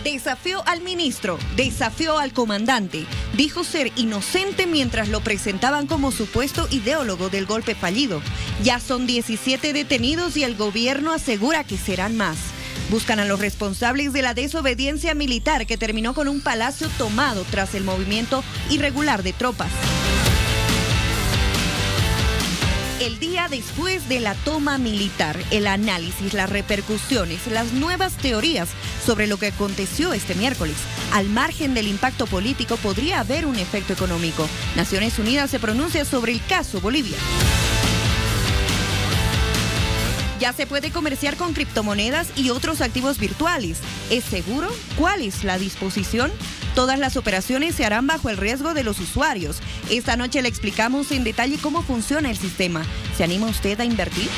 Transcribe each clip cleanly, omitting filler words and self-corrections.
Desafió al ministro, desafió al comandante. Dijo ser inocente mientras lo presentaban como supuesto ideólogo del golpe fallido. Ya son 17 detenidos y el gobierno asegura que serán más. Buscan a los responsables de la desobediencia militar que terminó con un palacio tomado tras el movimiento irregular de tropas. El día después de la toma militar, el análisis, las repercusiones, las nuevas teorías sobre lo que aconteció este miércoles. Al margen del impacto político, podría haber un efecto económico. Naciones Unidas se pronuncia sobre el caso Bolivia. Ya se puede comerciar con criptomonedas y otros activos virtuales. ¿Es seguro? ¿Cuál es la disposición? Todas las operaciones se harán bajo el riesgo de los usuarios. Esta noche le explicamos en detalle cómo funciona el sistema. ¿Se anima usted a invertir?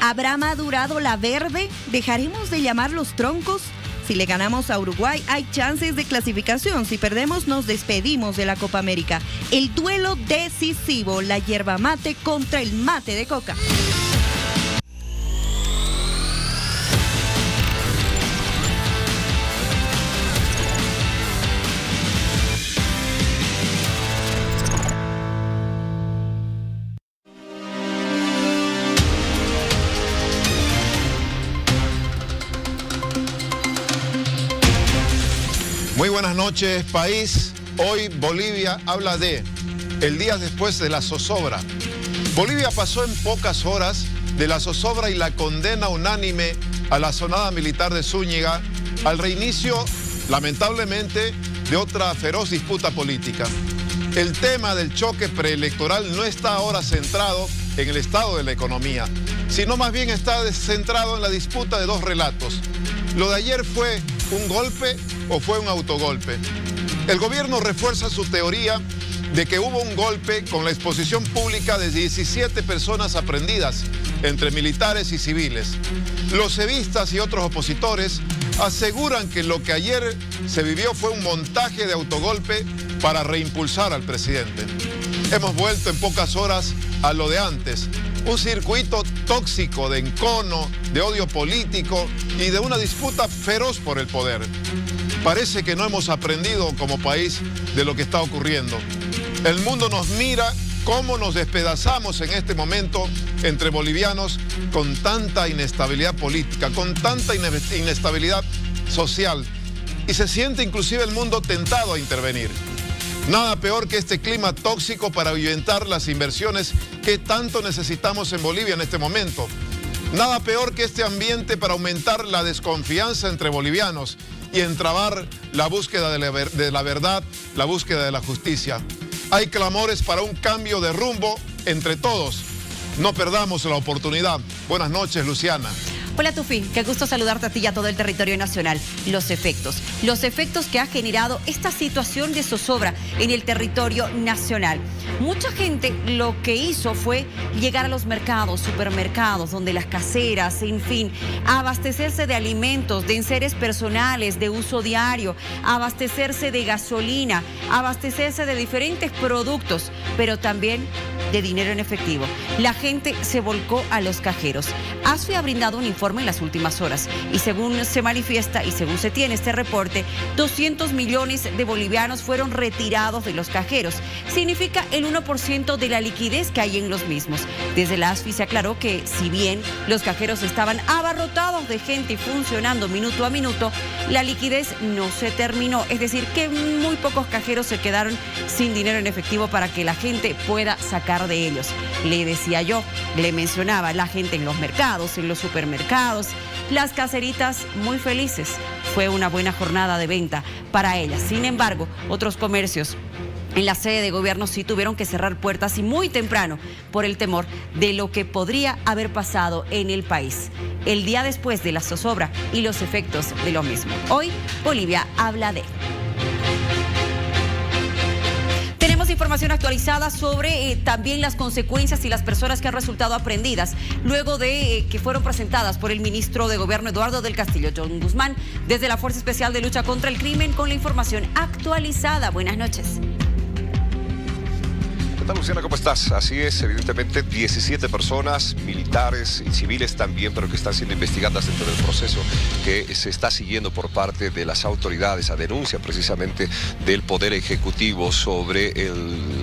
¿Habrá madurado la verde? ¿Dejaremos de llamar los troncos? Si le ganamos a Uruguay, hay chances de clasificación. Si perdemos, nos despedimos de la Copa América. El duelo decisivo, la yerba mate contra el mate de coca. Muy buenas noches, país. Hoy Bolivia habla de el día después de la zozobra. Bolivia pasó en pocas horas de la zozobra y la condena unánime a la sonada militar de Zúñiga al reinicio, lamentablemente, de otra feroz disputa política. El tema del choque preelectoral no está ahora centrado en el estado de la economía, sino más bien está centrado en la disputa de dos relatos. Lo de ayer fue un golpe o fue un autogolpe. El gobierno refuerza su teoría de que hubo un golpe con la exposición pública de 17 personas aprehendidas, entre militares y civiles. Los cevistas y otros opositores aseguran que lo que ayer se vivió fue un montaje de autogolpe para reimpulsar al presidente. Hemos vuelto en pocas horas a lo de antes, un circuito tóxico de encono, de odio político y de una disputa feroz por el poder. Parece que no hemos aprendido como país de lo que está ocurriendo. El mundo nos mira cómo nos despedazamos en este momento entre bolivianos con tanta inestabilidad política, con tanta inestabilidad social. Y se siente inclusive el mundo tentado a intervenir. Nada peor que este clima tóxico para ahuyentar las inversiones que tanto necesitamos en Bolivia en este momento. Nada peor que este ambiente para aumentar la desconfianza entre bolivianos y entrabar la búsqueda de la verdad, la búsqueda de la justicia. Hay clamores para un cambio de rumbo entre todos. No perdamos la oportunidad. Buenas noches, Luciana. Hola Tufi, qué gusto saludarte a ti y a todo el territorio nacional. Los efectos que ha generado esta situación de zozobra en el territorio nacional. Mucha gente lo que hizo fue llegar a los mercados, supermercados, donde las caseras, en fin, abastecerse de alimentos, de enseres personales, de uso diario, abastecerse de gasolina, abastecerse de diferentes productos, pero también de dinero en efectivo. La gente se volcó a los cajeros. ASFI ha brindado un informe en las últimas horas y según se manifiesta y según se tiene este reporte, 200 millones de bolivianos fueron retirados de los cajeros. Significa el 1% de la liquidez que hay en los mismos. Desde la ASFI se aclaró que si bien los cajeros estaban abarrotados de gente y funcionando minuto a minuto, la liquidez no se terminó. Es decir, que muy pocos cajeros se quedaron sin dinero en efectivo para que la gente pueda sacar de ellos. Le decía yo, le mencionaba, la gente en los mercados, en los supermercados, las caseritas muy felices. Fue una buena jornada de venta para ellas. Sin embargo, otros comercios en la sede de gobierno sí tuvieron que cerrar puertas y muy temprano por el temor de lo que podría haber pasado en el país. El día después de la zozobra y los efectos de lo mismo. Hoy, Bolivia habla de... Información actualizada sobre también las consecuencias y las personas que han resultado aprehendidas luego de que fueron presentadas por el ministro de Gobierno Eduardo del Castillo, John Guzmán, desde la Fuerza Especial de Lucha contra el Crimen con la información actualizada. Buenas noches. tal, Luciana? ¿Cómo estás? Así es, evidentemente 17 personas, militares y civiles también, pero que están siendo investigadas dentro del proceso que se está siguiendo por parte de las autoridades a denuncia precisamente del Poder Ejecutivo sobre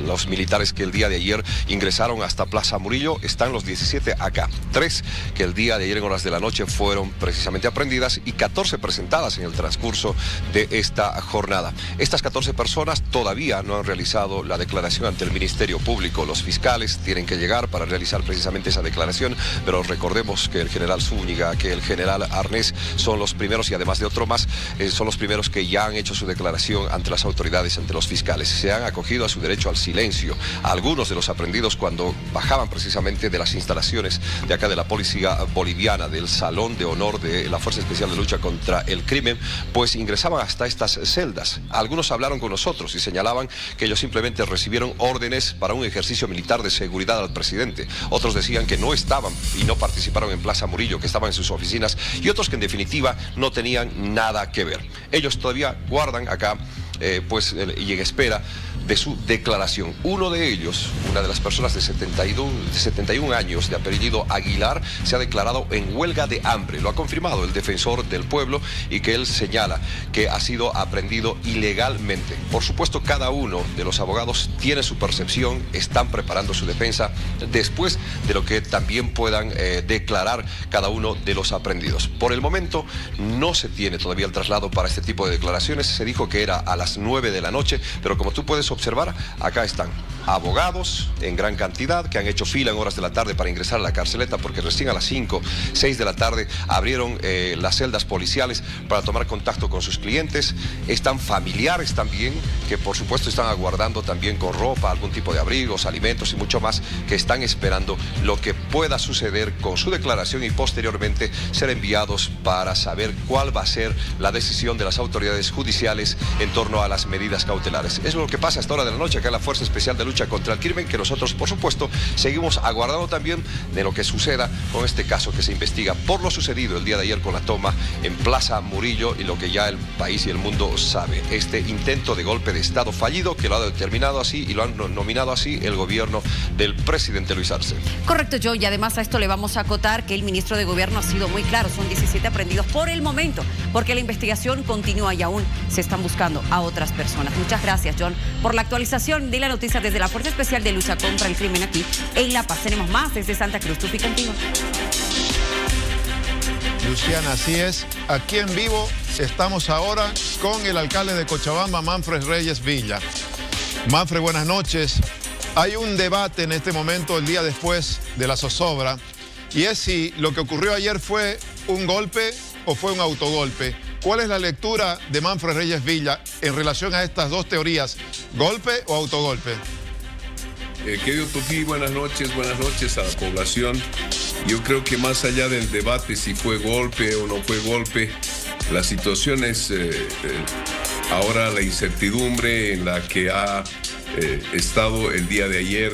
los militares que el día de ayer ingresaron hasta Plaza Murillo. Están los 17 acá, 3 que el día de ayer en horas de la noche fueron precisamente aprendidas y 14 presentadas en el transcurso de esta jornada. Estas 14 personas todavía no han realizado la declaración ante el Ministerio Público. Los fiscales tienen que llegar para realizar precisamente esa declaración, pero recordemos que el general Zúñiga, que el general Arnés son los primeros, y además de otro más, son los primeros que ya han hecho su declaración ante las autoridades, ante los fiscales. Se han acogido a su derecho al silencio. Algunos de los aprendidos, cuando bajaban precisamente de las instalaciones de acá de la policía boliviana, del Salón de Honor de la Fuerza Especial de Lucha contra el Crimen, pues ingresaban hasta estas celdas. Algunos hablaron con nosotros y señalaban que ellos simplemente recibieron órdenes para un ejercicio militar de seguridad al presidente. Otros decían que no estaban y no participaron en Plaza Murillo, que estaban en sus oficinas, y otros que en definitiva no tenían nada que ver. Ellos todavía guardan acá y en espera de su declaración. Uno de ellos, una de las personas de 71 años de apellido Aguilar, se ha declarado en huelga de hambre. Lo ha confirmado el defensor del pueblo, y que él señala que ha sido aprehendido ilegalmente. Por supuesto, cada uno de los abogados tiene su percepción, están preparando su defensa después de lo que también puedan declarar cada uno de los aprehendidos. Por el momento no se tiene todavía el traslado para este tipo de declaraciones. Se dijo que era a las 9 de la noche, pero como tú puedes observar, acá están abogados en gran cantidad que han hecho fila en horas de la tarde para ingresar a la carceleta, porque recién a las 5, 6 de la tarde abrieron las celdas policiales para tomar contacto con sus clientes. Están familiares también, que por supuesto están aguardando también con ropa, algún tipo de abrigos, alimentos y mucho más, que están esperando lo que pueda suceder con su declaración y posteriormente ser enviados para saber cuál va a ser la decisión de las autoridades judiciales en torno a las medidas cautelares. Es lo que pasa a esta hora de la noche acá en la Fuerza Especial de Lucha contra el Crimen, que nosotros por supuesto seguimos aguardando también de lo que suceda con este caso que se investiga por lo sucedido el día de ayer con la toma en Plaza Murillo y lo que ya el país y el mundo sabe. Este intento de golpe de Estado fallido, que lo ha determinado así y lo han nominado así el gobierno del presidente Luis Arce. Correcto, Joe, y además a esto le vamos a acotar que el ministro de Gobierno ha sido muy claro. Son 17 aprehendidos por el momento, porque la investigación continúa y aún se están buscando a otras personas. Muchas gracias, John, por la actualización de la noticia desde la Fuerza Especial de Lucha contra el Crimen aquí en La Paz. Tenemos más desde Santa Cruz. Tupi, contigo. Luciana, así es. Aquí en vivo estamos ahora con el alcalde de Cochabamba, Manfred Reyes Villa. Manfred, buenas noches. Hay un debate en este momento, el día después de la zozobra, y es si lo que ocurrió ayer fue un golpe o fue un autogolpe. ¿Cuál es la lectura de Manfred Reyes Villa en relación a estas dos teorías, golpe o autogolpe? Querido Tupi, buenas noches a la población. Yo creo que más allá del debate si fue golpe o no fue golpe, la situación es ahora la incertidumbre en la que ha estado el día de ayer,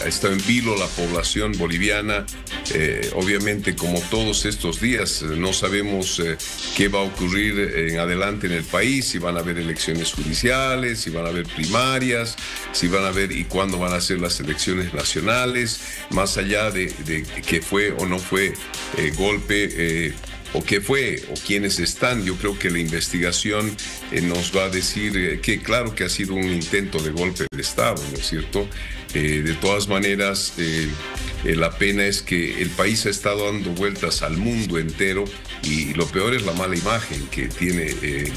ha estado en vilo la población boliviana. Obviamente, como todos estos días, no sabemos qué va a ocurrir en adelante en el país, si van a haber elecciones judiciales, si van a haber primarias, si van a haber y cuándo van a ser las elecciones nacionales, más allá de que fue o no fue golpe, o qué fue, o quiénes están. Yo creo que la investigación nos va a decir que claro que ha sido un intento de golpe de Estado, ¿no es cierto? De todas maneras, la pena es que el país ha estado dando vueltas al mundo entero, y lo peor es la mala imagen que tiene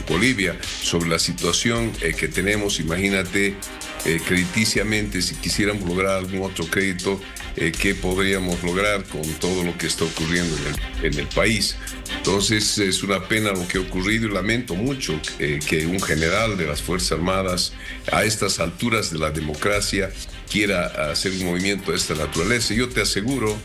Bolivia sobre la situación que tenemos. Imagínate, crediticiamente, si quisiéramos lograr algún otro crédito, ¿qué podríamos lograr con todo lo que está ocurriendo en el país? Entonces es una pena lo que ha ocurrido, y lamento mucho que un general de las Fuerzas Armadas a estas alturas de la democracia quiera hacer un movimiento de esta naturaleza. Yo te aseguro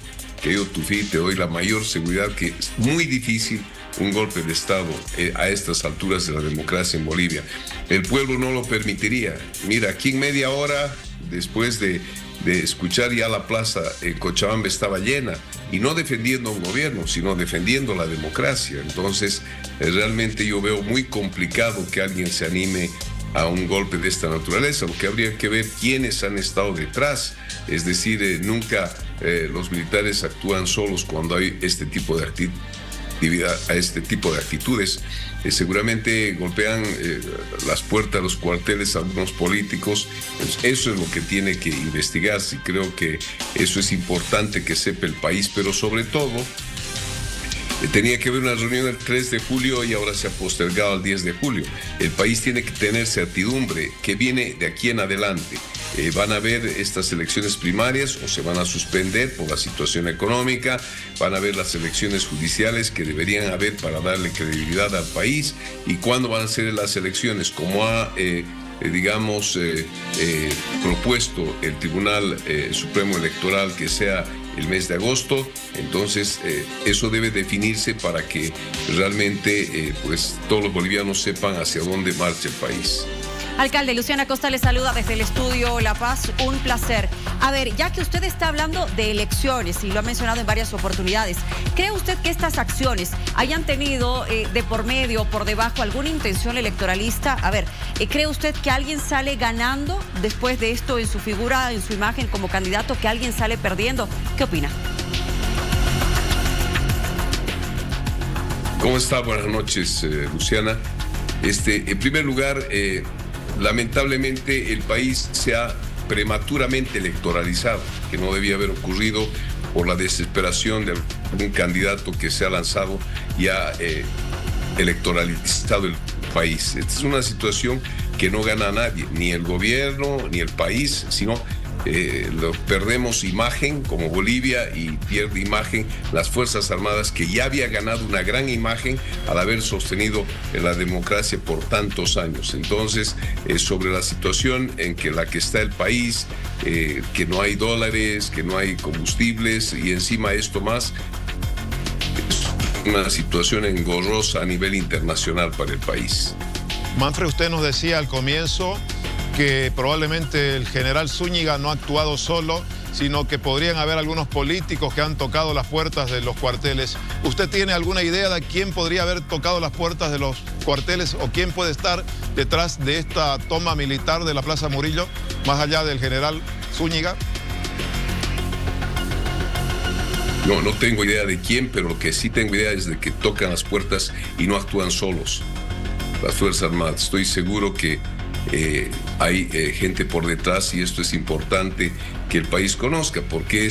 que yo, Tufi, te doy la mayor seguridad que es muy difícil un golpe de Estado a estas alturas de la democracia en Bolivia. El pueblo no lo permitiría. Mira, aquí en media hora, después de escuchar, ya la plaza en Cochabamba estaba llena, y no defendiendo un gobierno, sino defendiendo la democracia. Entonces, realmente yo veo muy complicado que alguien se anime a un golpe de esta naturaleza. Lo que habría que ver quiénes han estado detrás. Es decir, nunca los militares actúan solos cuando hay este tipo de actitudes. Seguramente golpean las puertas, los cuarteles a algunos políticos. Eso es lo que tiene que investigarse, y creo que eso es importante que sepa el país, pero sobre todo tenía que haber una reunión el 3 de julio y ahora se ha postergado al 10 de julio. El país tiene que tener certidumbre que viene de aquí en adelante. Van a haber estas elecciones primarias o se van a suspender por la situación económica, van a haber las elecciones judiciales que deberían haber para darle credibilidad al país. ¿Y cuándo van a ser las elecciones? Como ha propuesto el Tribunal Supremo Electoral, que sea el mes de agosto. Entonces eso debe definirse para que realmente pues todos los bolivianos sepan hacia dónde marcha el país. Alcalde, Luciana Costa le saluda desde el estudio La Paz, un placer. A ver, ya que usted está hablando de elecciones y lo ha mencionado en varias oportunidades, ¿cree usted que estas acciones hayan tenido de por medio o por debajo alguna intención electoralista? A ver, ¿cree usted que alguien sale ganando después de esto en su figura, en su imagen como candidato, que alguien sale perdiendo? ¿Qué opina? ¿Cómo está? Buenas noches, Luciana. En primer lugar, lamentablemente el país se ha prematuramente electoralizado, que no debía haber ocurrido por la desesperación de algún candidato que se ha lanzado y ha electoralizado el país. Esta es una situación que no gana a nadie, ni el gobierno, ni el país, sino perdemos imagen como Bolivia y pierde imagen las Fuerzas Armadas, que ya había ganado una gran imagen al haber sostenido la democracia por tantos años. Entonces, sobre la situación en la que está el país, que no hay dólares, que no hay combustibles y encima esto más, es una situación engorrosa a nivel internacional para el país. Manfred, usted nos decía al comienzo que probablemente el general Zúñiga no ha actuado solo, sino que podrían haber algunos políticos que han tocado las puertas de los cuarteles. ¿Usted tiene alguna idea de quién podría haber tocado las puertas de los cuarteles o quién puede estar detrás de esta toma militar de la Plaza Murillo, más allá del general Zúñiga? No tengo idea de quién, pero lo que sí tengo idea es de que tocan las puertas y no actúan solos las Fuerzas Armadas. Estoy seguro que hay gente por detrás, y esto es importante que el país conozca, porque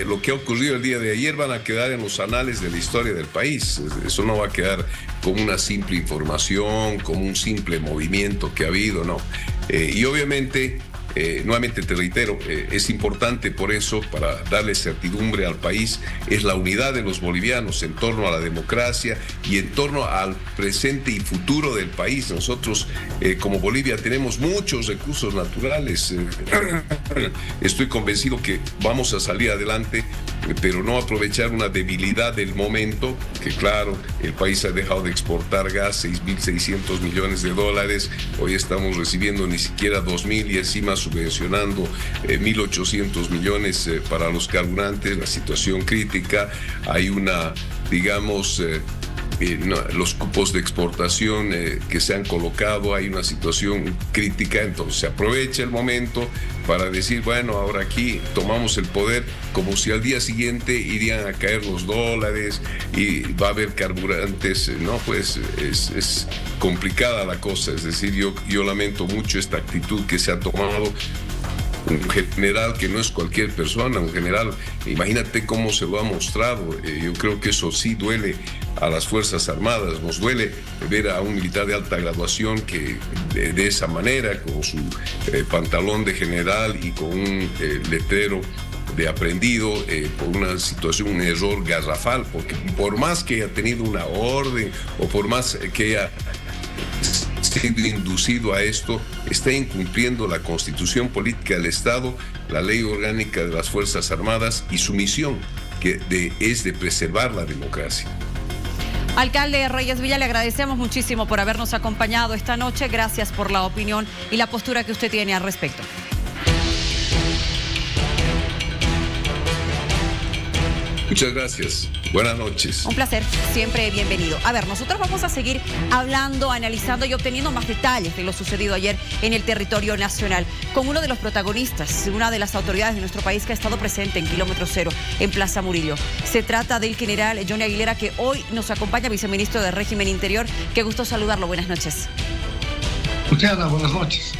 lo que ha ocurrido el día de ayer van a quedar en los anales de la historia del país. Eso no va a quedar como una simple información, como un simple movimiento que ha habido, no. Y obviamente, nuevamente te reitero, es importante por eso, para darle certidumbre al país, es la unidad de los bolivianos en torno a la democracia y en torno al presente y futuro del país. Nosotros, como Bolivia, tenemos muchos recursos naturales. Estoy convencido que vamos a salir adelante, pero no aprovechar una debilidad del momento, que claro, el país ha dejado de exportar gas, 6.600 millones de dólares, hoy estamos recibiendo ni siquiera 2.000 y encima subvencionando 1.800 millones para los carburantes, la situación crítica, hay una, digamos, los cupos de exportación que se han colocado, hay una situación crítica. Entonces se aprovecha el momento para decir, bueno, ahora aquí tomamos el poder, como si al día siguiente irían a caer los dólares y va a haber carburantes. No, pues es complicada la cosa. Es decir, yo lamento mucho esta actitud que se ha tomado. Un general que no es cualquier persona, un general, imagínate cómo se lo ha mostrado. Yo creo que eso sí duele a las Fuerzas Armadas. Nos duele ver a un militar de alta graduación que de esa manera, con su pantalón de general y con un letrero de aprendido, por una situación, un error garrafal, porque por más que haya tenido una orden o por más que haya sido inducido a esto, está incumpliendo la Constitución Política del Estado, la Ley Orgánica de las Fuerzas Armadas y su misión, que es de preservar la democracia. Alcalde Reyes Villa, le agradecemos muchísimo por habernos acompañado esta noche. Gracias por la opinión y la postura que usted tiene al respecto. Muchas gracias. Buenas noches. Un placer, siempre bienvenido. A ver, nosotros vamos a seguir hablando, analizando y obteniendo más detalles de lo sucedido ayer en el territorio nacional con uno de los protagonistas, una de las autoridades de nuestro país que ha estado presente en Kilómetro Cero, en Plaza Murillo. Se trata del general Johnny Aguilera, que hoy nos acompaña, viceministro de Régimen Interior. Qué gusto saludarlo. Buenas noches. Luciana, buenas noches.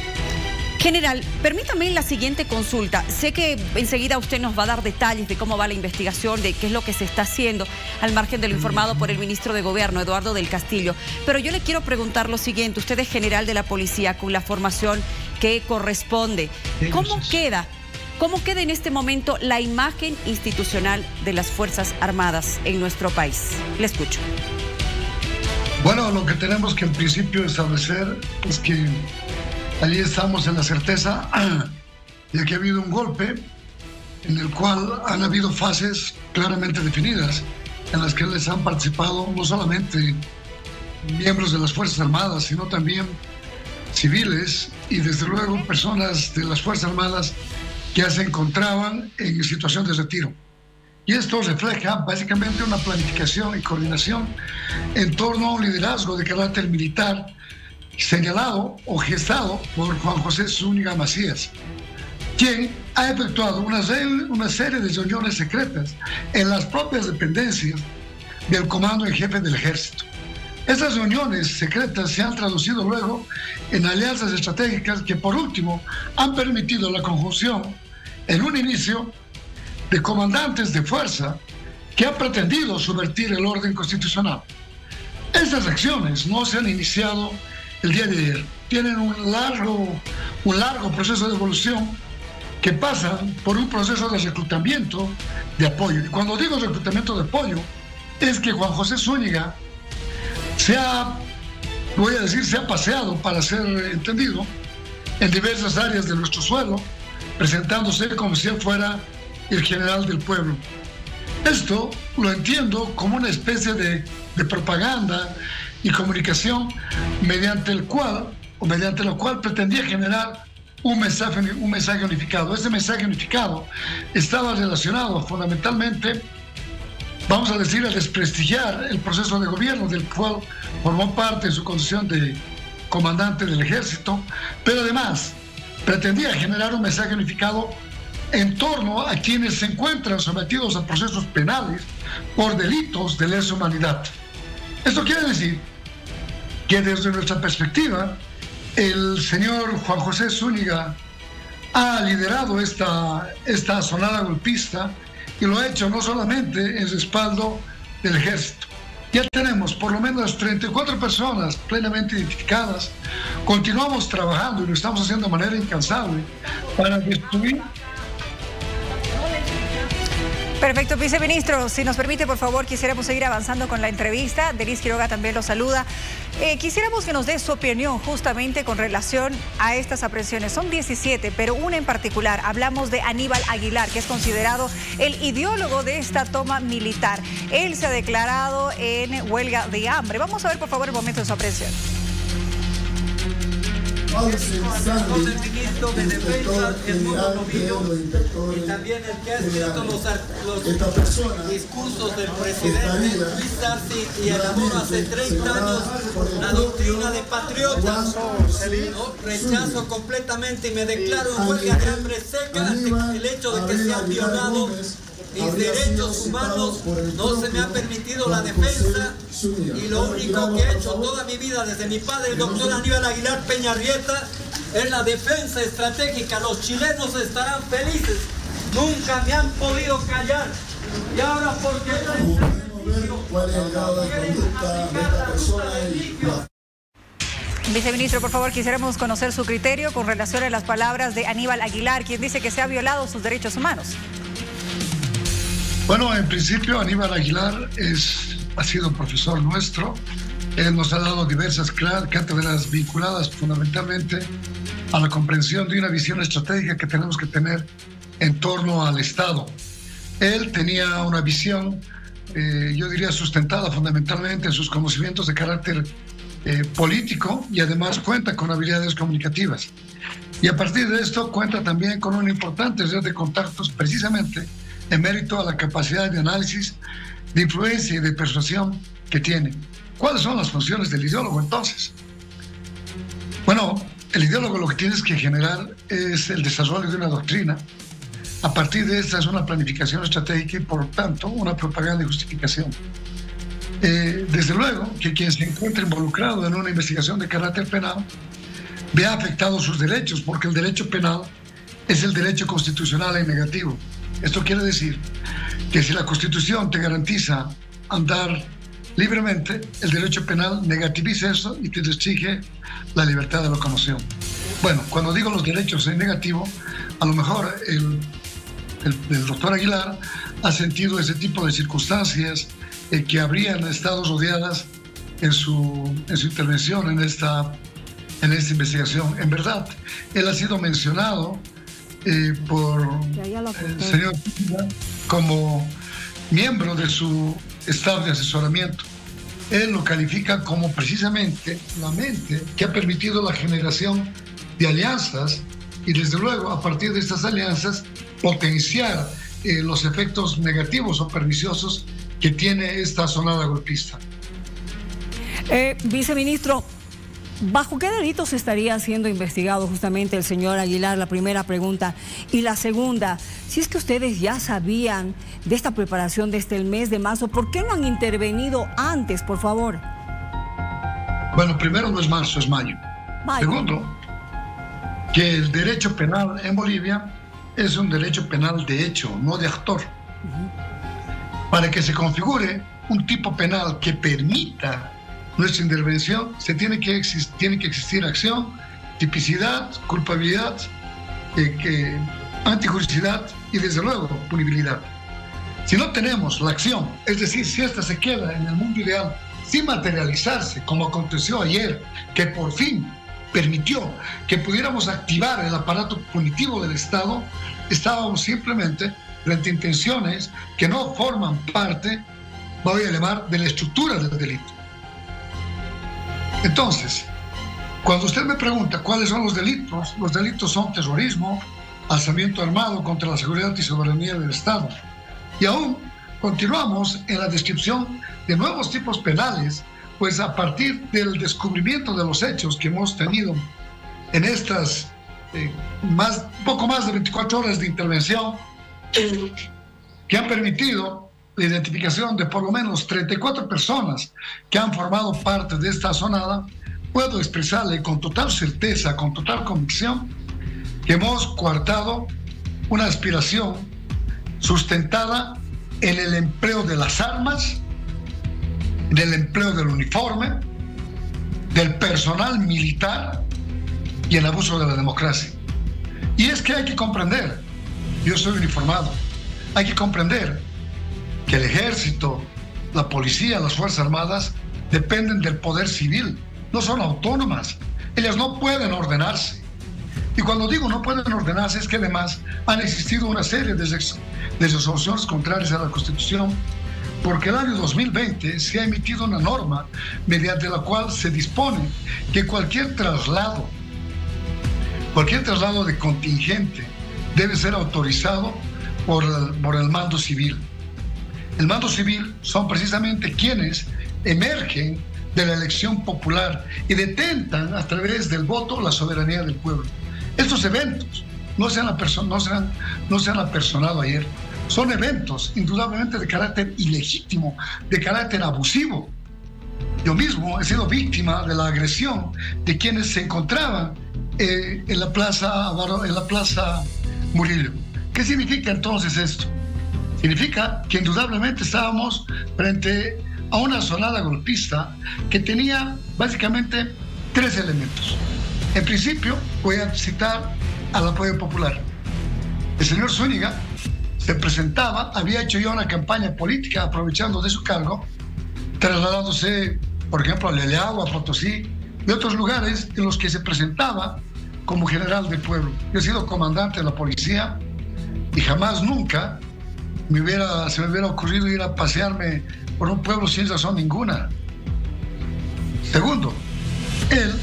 General, permítame la siguiente consulta. Sé que enseguida usted nos va a dar detalles de cómo va la investigación, de qué es lo que se está haciendo, al margen de lo informado por el ministro de Gobierno, Eduardo del Castillo. Pero yo le quiero preguntar lo siguiente. Usted es general de la policía con la formación que corresponde. ¿Cómo queda en este momento la imagen institucional de las Fuerzas Armadas en nuestro país? Le escucho. Bueno, lo que tenemos que en principio establecer es que allí estamos en la certeza de que ha habido un golpe en el cual han habido fases claramente definidas en las que les han participado no solamente miembros de las Fuerzas Armadas, sino también civiles y desde luego personas de las Fuerzas Armadas que ya se encontraban en situación de retiro. Y esto refleja básicamente una planificación y coordinación en torno a un liderazgo de carácter militar señalado o gestado por Juan José Zúñiga Macías, quien ha efectuado una serie de reuniones secretas en las propias dependencias del Comando en Jefe del Ejército. Estas reuniones secretas se han traducido luego en alianzas estratégicas que por último han permitido la conjunción en un inicio de comandantes de fuerza que han pretendido subvertir el orden constitucional. Estas acciones no se han iniciado el día de ayer, tienen un largo proceso de evolución que pasa por un proceso de reclutamiento de apoyo. Y cuando digo reclutamiento de apoyo, es que Juan José Zúñiga se ha paseado, para ser entendido, en diversas áreas de nuestro suelo, presentándose como si él fuera el general del pueblo. Esto lo entiendo como una especie de propaganda y comunicación mediante la cual pretendía generar un mensaje unificado. Este mensaje unificado estaba relacionado fundamentalmente, vamos a decir, a desprestigiar el proceso de gobierno del cual formó parte en su condición de comandante del ejército, pero además pretendía generar un mensaje unificado en torno a quienes se encuentran sometidos a procesos penales por delitos de lesa humanidad. Esto quiere decir que desde nuestra perspectiva, el señor Juan José Zúñiga ha liderado esta sonada golpista y lo ha hecho no solamente en respaldo del ejército. Ya tenemos por lo menos 34 personas plenamente identificadas. Continuamos trabajando y lo estamos haciendo de manera incansable para destruir. Perfecto, viceministro, si nos permite, por favor, quisiéramos seguir avanzando con la entrevista. Denise Quiroga también lo saluda. Quisiéramos que nos dé su opinión justamente con relación a estas aprehensiones. Son 17, pero una en particular. Hablamos de Aníbal Aguilar, que es considerado el ideólogo de esta toma militar. Él se ha declarado en huelga de hambre. Vamos a ver, por favor, el momento de su aprehensión. Con el ministro de Defensa, Edmundo Novillo, y también el que ha escrito los discursos del presidente Luis Arce y elaboró hace 30 años la doctrina de patriotas. Rechazo completamente y me declaro en huelga de hambre seca ante el hecho de que se han violado mis derechos humanos. No se me ha permitido la defensa y lo único que he hecho toda mi vida desde mi padre, el doctor Aníbal Aguilar Peñarrieta, es la defensa estratégica. Los chilenos estarán felices. Nunca me han podido callar. Y ahora porque ¿cuál es el grado de conducta de esta persona? Viceministro, por favor, quisiéramos conocer su criterio con relación a las palabras de Aníbal Aguilar, quien dice que se ha violado sus derechos humanos. Bueno, en principio Aníbal Aguilar ha sido profesor nuestro. Él nos ha dado diversas cátedras vinculadas fundamentalmente a la comprensión de una visión estratégica que tenemos que tener en torno al Estado. Él tenía una visión, yo diría, sustentada fundamentalmente en sus conocimientos de carácter político y además cuenta con habilidades comunicativas. Y a partir de esto cuenta también con una importante red de contactos precisamente en mérito a la capacidad de análisis, de influencia y de persuasión que tiene. ¿Cuáles son las funciones del ideólogo entonces? Bueno, el ideólogo lo que tiene que generar es el desarrollo de una doctrina. A partir de esta es una planificación estratégica y por lo tanto una propaganda y justificación. Desde luego que quien se encuentra involucrado en una investigación de carácter penal vea afectados sus derechos, porque el derecho penal es el derecho constitucional en negativo. Esto quiere decir que si la Constitución te garantiza andar libremente, el derecho penal negativiza eso y te restringe la libertad de locomoción. Bueno, cuando digo los derechos en negativo, a lo mejor el doctor Aguilar ha sentido ese tipo de circunstancias que habrían estado rodeadas en su intervención en esta investigación. En verdad, él ha sido mencionado por el señor como miembro de su staff de asesoramiento. Él lo califica como precisamente la mente que ha permitido la generación de alianzas y desde luego a partir de estas alianzas potenciar los efectos negativos o perniciosos que tiene esta sonada golpista. Viceministro, ¿bajo qué delitos estaría siendo investigado justamente el señor Aguilar? La primera pregunta. Y la segunda, si es que ustedes ya sabían de esta preparación desde el mes de marzo, ¿por qué no han intervenido antes, por favor? Bueno, primero no es marzo, es mayo. Segundo, que el derecho penal en Bolivia es un derecho penal de hecho, no de actor. Para que se configure un tipo penal que permita nuestra intervención, tiene que existir acción, tipicidad, culpabilidad, antijuricidad y desde luego punibilidad. Si no tenemos la acción, es decir, si esta se queda en el mundo ideal sin materializarse, como aconteció ayer, que por fin permitió que pudiéramos activar el aparato punitivo del Estado, estábamos simplemente frente a intenciones que no forman parte, voy a llamar, de la estructura del delito. Entonces, cuando usted me pregunta cuáles son los delitos son terrorismo, alzamiento armado contra la seguridad y soberanía del Estado. Y aún continuamos en la descripción de nuevos tipos penales, pues a partir del descubrimiento de los hechos que hemos tenido en estas poco más de 24 horas de intervención, que han permitido la identificación de por lo menos 34 personas que han formado parte de esta sonada, puedo expresarle con total certeza, con total convicción, que hemos coartado una aspiración sustentada en el empleo de las armas, en el empleo del uniforme, del personal militar y el abuso de la democracia. Y es que hay que comprender, yo soy uniformado, hay que comprender que el ejército, la policía, las fuerzas armadas dependen del poder civil, no son autónomas, ellas no pueden ordenarse. Y cuando digo no pueden ordenarse es que además han existido una serie de resoluciones contrarias a la Constitución, porque el año 2020 se ha emitido una norma mediante la cual se dispone que cualquier traslado de contingente debe ser autorizado por el mando civil. El mando civil son precisamente quienes emergen de la elección popular y detentan a través del voto la soberanía del pueblo. Estos eventos no se han apersonado ayer, son eventos indudablemente de carácter ilegítimo, de carácter abusivo. Yo mismo he sido víctima de la agresión de quienes se encontraban en la plaza Murillo. ¿Qué significa entonces esto? Significa que indudablemente estábamos frente a una sonada golpista que tenía básicamente 3 elementos. En principio, voy a citar al apoyo popular. El señor Zúñiga se presentaba, había hecho ya una campaña política aprovechando de su cargo, trasladándose, por ejemplo, a Leleagua, a Potosí y otros lugares en los que se presentaba como general del pueblo. Yo he sido comandante de la policía y jamás, nunca se me hubiera ocurrido ir a pasearme por un pueblo sin razón ninguna. Segundo, él,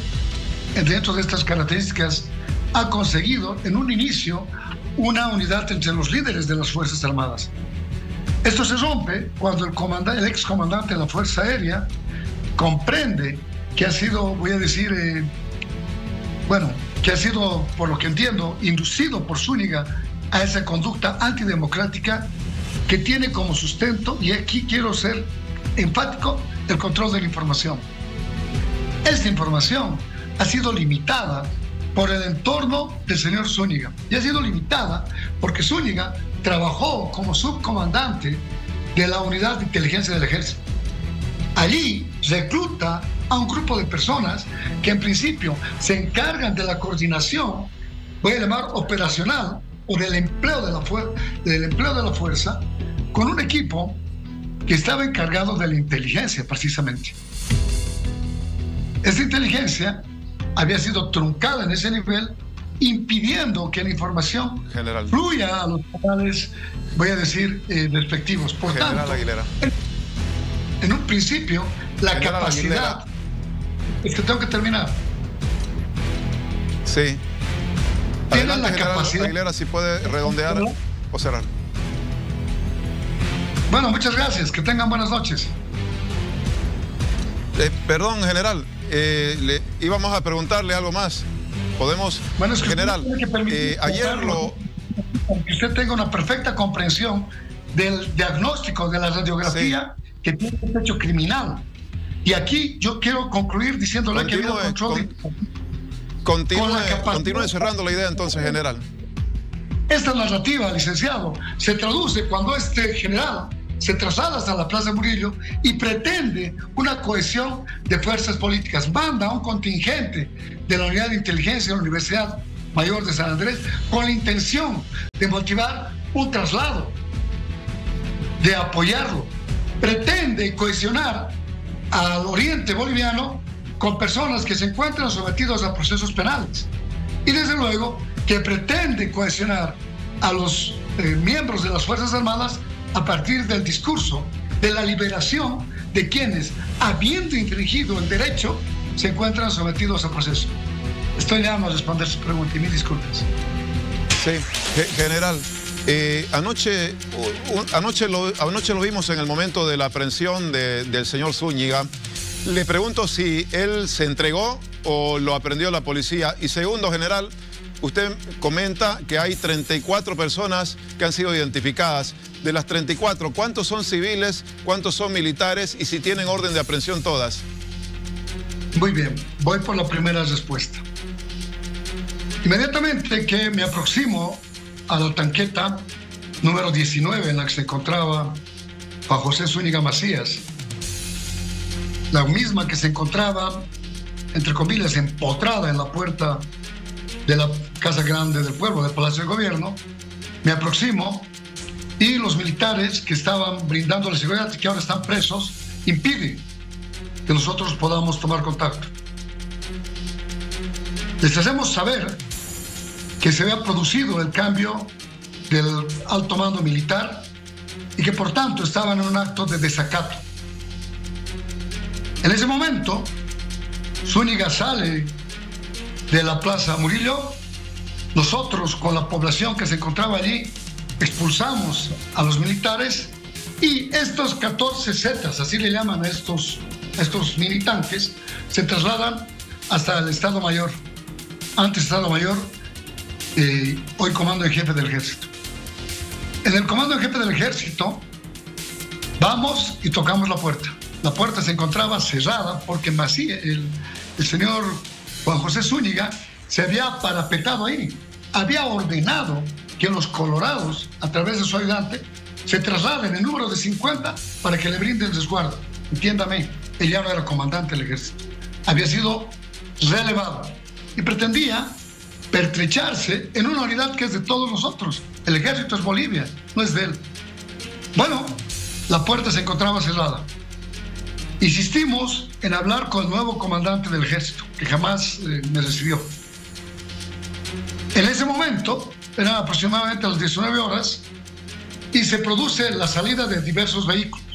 dentro de estas características, ha conseguido en un inicio una unidad entre los líderes de las Fuerzas Armadas. Esto se rompe cuando el excomandante de la Fuerza Aérea comprende que ha sido, voy a decir, que ha sido, por lo que entiendo, inducido por Zúñiga a esa conducta antidemocrática que tiene como sustento, y aquí quiero ser enfático, el control de la información. Esta información ha sido limitada por el entorno del señor Zúñiga, y ha sido limitada porque Zúñiga trabajó como subcomandante de la unidad de inteligencia del ejército. Allí recluta a un grupo de personas que en principio se encargan de la coordinación, voy a llamar operacional, o del empleo de la fuerza, con un equipo que estaba encargado de la inteligencia precisamente. Esta inteligencia había sido truncada en ese nivel, impidiendo que la información fluya a los canales, voy a decir, respectivos. Por tanto, Aguilera, en un principio, la capacidad... Aguilera. Es que tengo que terminar. Sí. Tienen la General capacidad... Aguilera, si puede redondear o cerrar. Bueno, muchas gracias. Que tengan buenas noches. Perdón, general. Íbamos a preguntarle algo más. ¿Podemos? Bueno, es que general, ayer que usted tenga una perfecta comprensión del diagnóstico de la radiografía que tiene un hecho criminal. Y aquí yo quiero concluir diciéndole que ha habido control. Continúe cerrando la idea entonces, general. Esta narrativa, licenciado, se traduce cuando este general se traslada hasta la Plaza Murillo y pretende una cohesión de fuerzas políticas. Manda a un contingente de la Unidad de Inteligencia de la Universidad Mayor de San Andrés con la intención de motivar un traslado, de apoyarlo. Pretende cohesionar al oriente boliviano con personas que se encuentran sometidos a procesos penales. Y desde luego que pretende cohesionar a los miembros de las Fuerzas Armadas a partir del discurso de la liberación de quienes, habiendo infringido el derecho, se encuentran sometidos a proceso. Estoy llamando a responder su pregunta y mil disculpas. Sí, general, anoche lo vimos en el momento de la aprehensión del señor Zúñiga. Le pregunto si él se entregó o lo aprehendió la policía. Y segundo, general, usted comenta que hay 34 personas que han sido identificadas. De las 34, ¿cuántos son civiles, cuántos son militares y si tienen orden de aprehensión todas? Muy bien, voy por la primera respuesta. Inmediatamente que me aproximo a la tanqueta número 19 en la que se encontraba Juan José Zúñiga Macías, la misma que se encontraba, entre comillas, empotrada en la puerta de la Casa Grande del Pueblo, del Palacio de Gobierno, me aproximo y los militares que estaban brindando la seguridad y que ahora están presos impiden que nosotros podamos tomar contacto. Les hacemos saber que se había producido el cambio del alto mando militar y que por tanto estaban en un acto de desacato. En ese momento, Zúñiga sale de la Plaza Murillo. Nosotros, con la población que se encontraba allí, expulsamos a los militares y estos 14 zetas, así le llaman a estos militantes, se trasladan hasta el Estado Mayor, antes Estado Mayor, hoy Comando en Jefe del Ejército. En el Comando en Jefe del Ejército vamos y tocamos la puerta. La puerta se encontraba cerrada porque el señor Juan José Zúñiga se había parapetado ahí. Había ordenado que los colorados, a través de su ayudante, se trasladen en número de 50 para que le brinden resguardo. Entiéndame, él ya no era comandante del ejército. Había sido relevado y pretendía pertrecharse en una unidad que es de todos nosotros. El ejército es Bolivia, no es de él. Bueno, la puerta se encontraba cerrada. Insistimos en hablar con el nuevo comandante del ejército, que jamás me recibió. En ese momento, eran aproximadamente las 19 horas, y se produce la salida de diversos vehículos.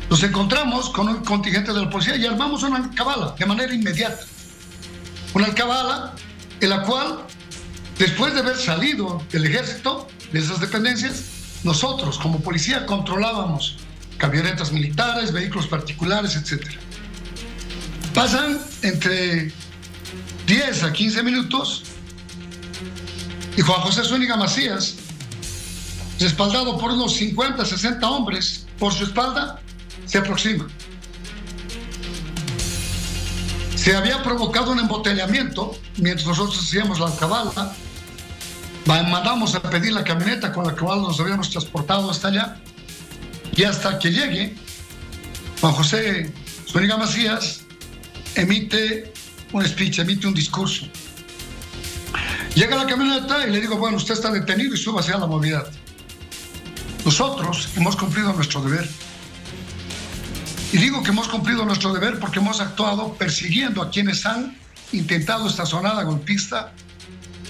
Nos encontramos con un contingente de la policía y armamos una alcabala de manera inmediata. Una alcabala en la cual Después de haber salido del ejército, de esas dependencias, nosotros como policía controlábamos camionetas militares, vehículos particulares, etc. Pasan entre 10 a 15 minutos y Juan José Zúñiga Macías, respaldado por unos 50, 60 hombres por su espalda, se aproxima. Se había provocado un embotellamiento mientras nosotros hacíamos la alcabala. Mandamos a pedir la camioneta con la cual nos habíamos transportado hasta allá, y hasta que llegue, Juan José Zúñiga Macías emite un speech, emite un discurso. Llega la camioneta y le digo, bueno, usted está detenido y súbase a la movilidad. Nosotros hemos cumplido nuestro deber. Y digo que hemos cumplido nuestro deber porque hemos actuado persiguiendo a quienes han intentado esta sonada golpista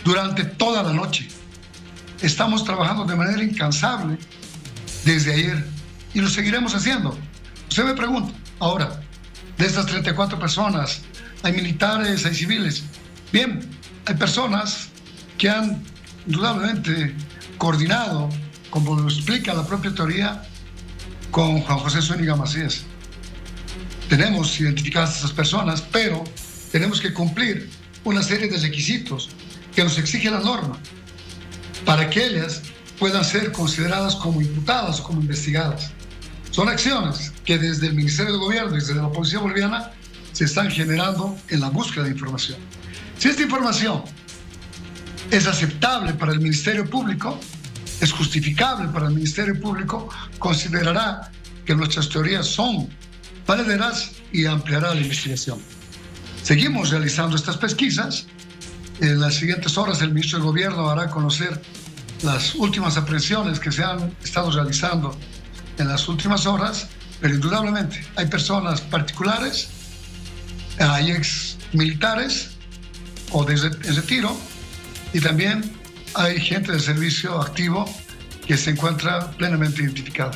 durante toda la noche. Estamos trabajando de manera incansable desde ayer y lo seguiremos haciendo. Usted me pregunta, ahora, de estas 34 personas, hay militares, hay civiles. Bien, hay personas que han indudablemente coordinado, como lo explica la propia teoría, con Juan José Zúñiga Macías. Tenemos identificadas a esas personas, pero tenemos que cumplir una serie de requisitos que nos exige la norma para que ellas puedan ser consideradas como imputadas o como investigadas. Son acciones que desde el Ministerio de Gobierno y desde la Policía Boliviana se están generando en la búsqueda de información. Si esta información es aceptable para el Ministerio Público, es justificable para el Ministerio Público, considerará que nuestras teorías son valederas y ampliará la investigación. Seguimos realizando estas pesquisas. En las siguientes horas el Ministro de Gobierno hará conocer las últimas aprehensiones que se han estado realizando en las últimas horas, pero indudablemente hay personas particulares, hay ex militares o de retiro, y también hay gente de servicio activo que se encuentra plenamente identificada.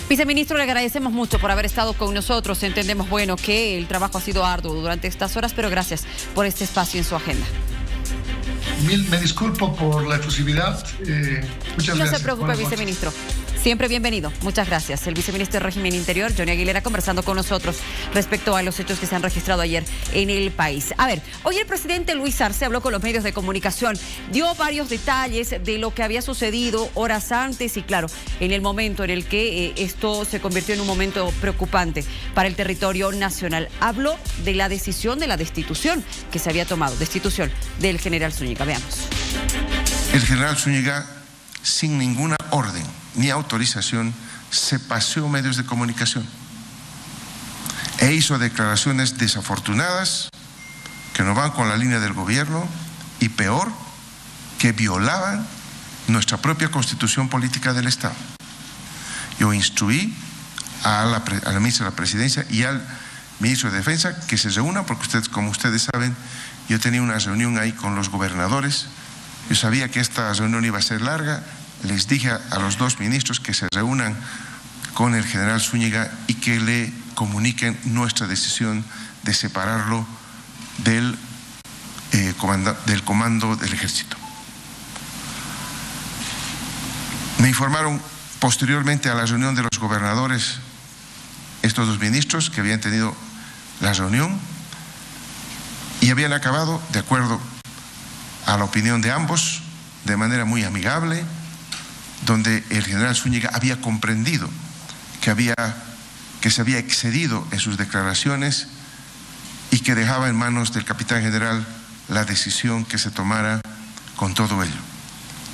Viceministro, le agradecemos mucho por haber estado con nosotros. Entendemos, bueno, que el trabajo ha sido arduo durante estas horas, pero gracias por este espacio en su agenda. Me disculpo por la efusividad. Muchas gracias. No se preocupe, viceministro. Siempre bienvenido. Muchas gracias. El viceministro de Régimen Interior, Johnny Aguilera, conversando con nosotros respecto a los hechos que se han registrado ayer en el país. A ver, hoy el presidente Luis Arce habló con los medios de comunicación, dio varios detalles de lo que había sucedido horas antes y, claro, en el momento en el que esto se convirtió en un momento preocupante para el territorio nacional. Habló de la decisión de la destitución que se había tomado, destitución del general Zúñiga. Veamos. El general Zúñiga, sin ninguna orden ni autorización, se paseó medios de comunicación e hizo declaraciones desafortunadas que no van con la línea del gobierno y, peor, que violaban nuestra propia constitución política del Estado. Yo instruí a la ministra de la Presidencia y al ministro de Defensa que se reúnan, porque ustedes, como ustedes saben, yo tenía una reunión ahí con los gobernadores. Yo sabía que esta reunión iba a ser larga. Les dije a los dos ministros que se reúnan con el general Zúñiga y que le comuniquen nuestra decisión de separarlo del comando del ejército. Me informaron posteriormente a la reunión de los gobernadores estos dos ministros que habían tenido la reunión y habían acabado, de acuerdo a la opinión de ambos, de manera muy amigable, donde el general Zúñiga había comprendido que se había excedido en sus declaraciones y que dejaba en manos del capitán general la decisión que se tomara con todo ello.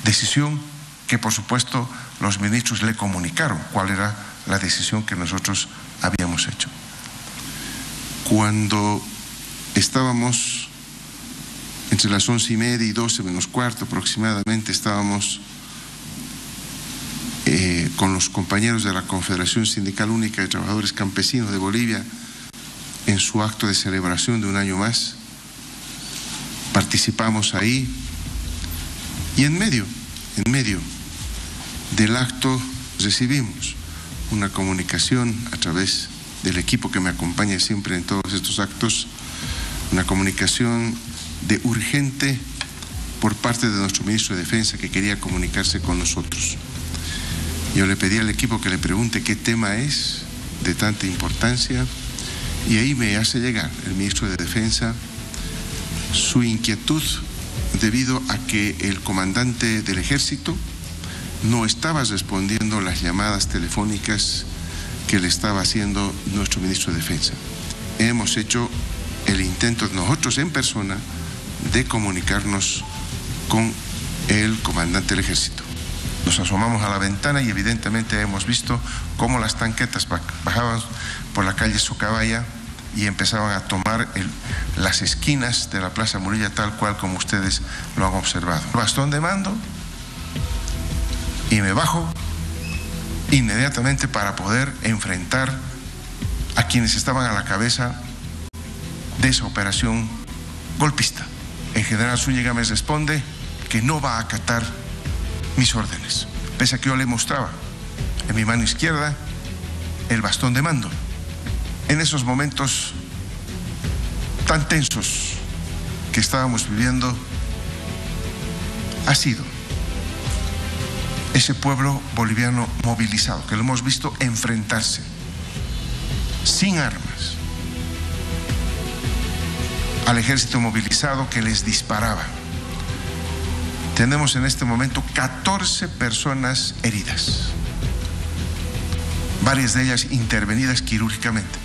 Decisión que, por supuesto, los ministros le comunicaron cuál era la decisión que nosotros habíamos hecho. Cuando estábamos entre las 11:30 y 12 menos cuarto aproximadamente, estábamos con los compañeros de la Confederación Sindical Única de Trabajadores Campesinos de Bolivia en su acto de celebración de un año más. Participamos ahí y en medio del acto recibimos una comunicación a través del equipo que me acompaña siempre en todos estos actos, una comunicación de urgente por parte de nuestro ministro de Defensa que quería comunicarse con nosotros. Yo le pedí al equipo que le pregunte qué tema es de tanta importancia y ahí me hace llegar el ministro de Defensa su inquietud debido a que el comandante del Ejército no estaba respondiendo las llamadas telefónicas que le estaba haciendo nuestro ministro de Defensa. Hemos hecho el intento nosotros en persona de comunicarnos con el comandante del Ejército. Nos asomamos a la ventana y evidentemente hemos visto cómo las tanquetas bajaban por la calle Socabaya y empezaban a tomar las esquinas de la Plaza Murillo tal cual como ustedes lo han observado. Bastón de mando y me bajo inmediatamente para poder enfrentar a quienes estaban a la cabeza de esa operación golpista. El general Zúñiga me responde que no va a acatar mis órdenes, pese a que yo le mostraba en mi mano izquierda el bastón de mando. En esos momentos tan tensos que estábamos viviendo, ha sido ese pueblo boliviano movilizado, que lo hemos visto enfrentarse sin armas al ejército movilizado que les disparaba. Tenemos en este momento 14 personas heridas, varias de ellas intervenidas quirúrgicamente.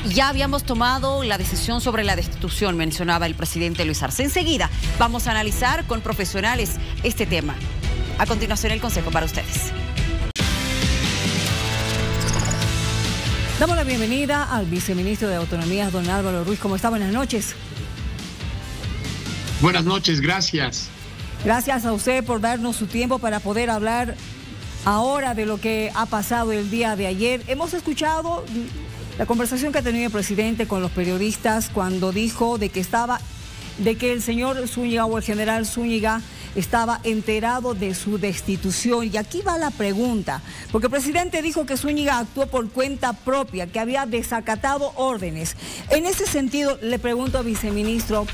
Ya habíamos tomado la decisión sobre la destitución, mencionaba el presidente Luis Arce. Enseguida vamos a analizar con profesionales este tema. A continuación, el consejo para ustedes. Damos la bienvenida al viceministro de Autonomías, don Álvaro Ruiz. ¿Cómo está? Buenas noches. Buenas noches, gracias. Gracias a usted por darnos su tiempo para poder hablar ahora de lo que ha pasado el día de ayer. Hemos escuchado la conversación que ha tenido el presidente con los periodistas cuando dijo de que el señor Zúñiga o el general Zúñiga estaba enterado de su destitución. Y aquí va la pregunta, porque el presidente dijo que Zúñiga actuó por cuenta propia, que había desacatado órdenes. En ese sentido, le pregunto al viceministro,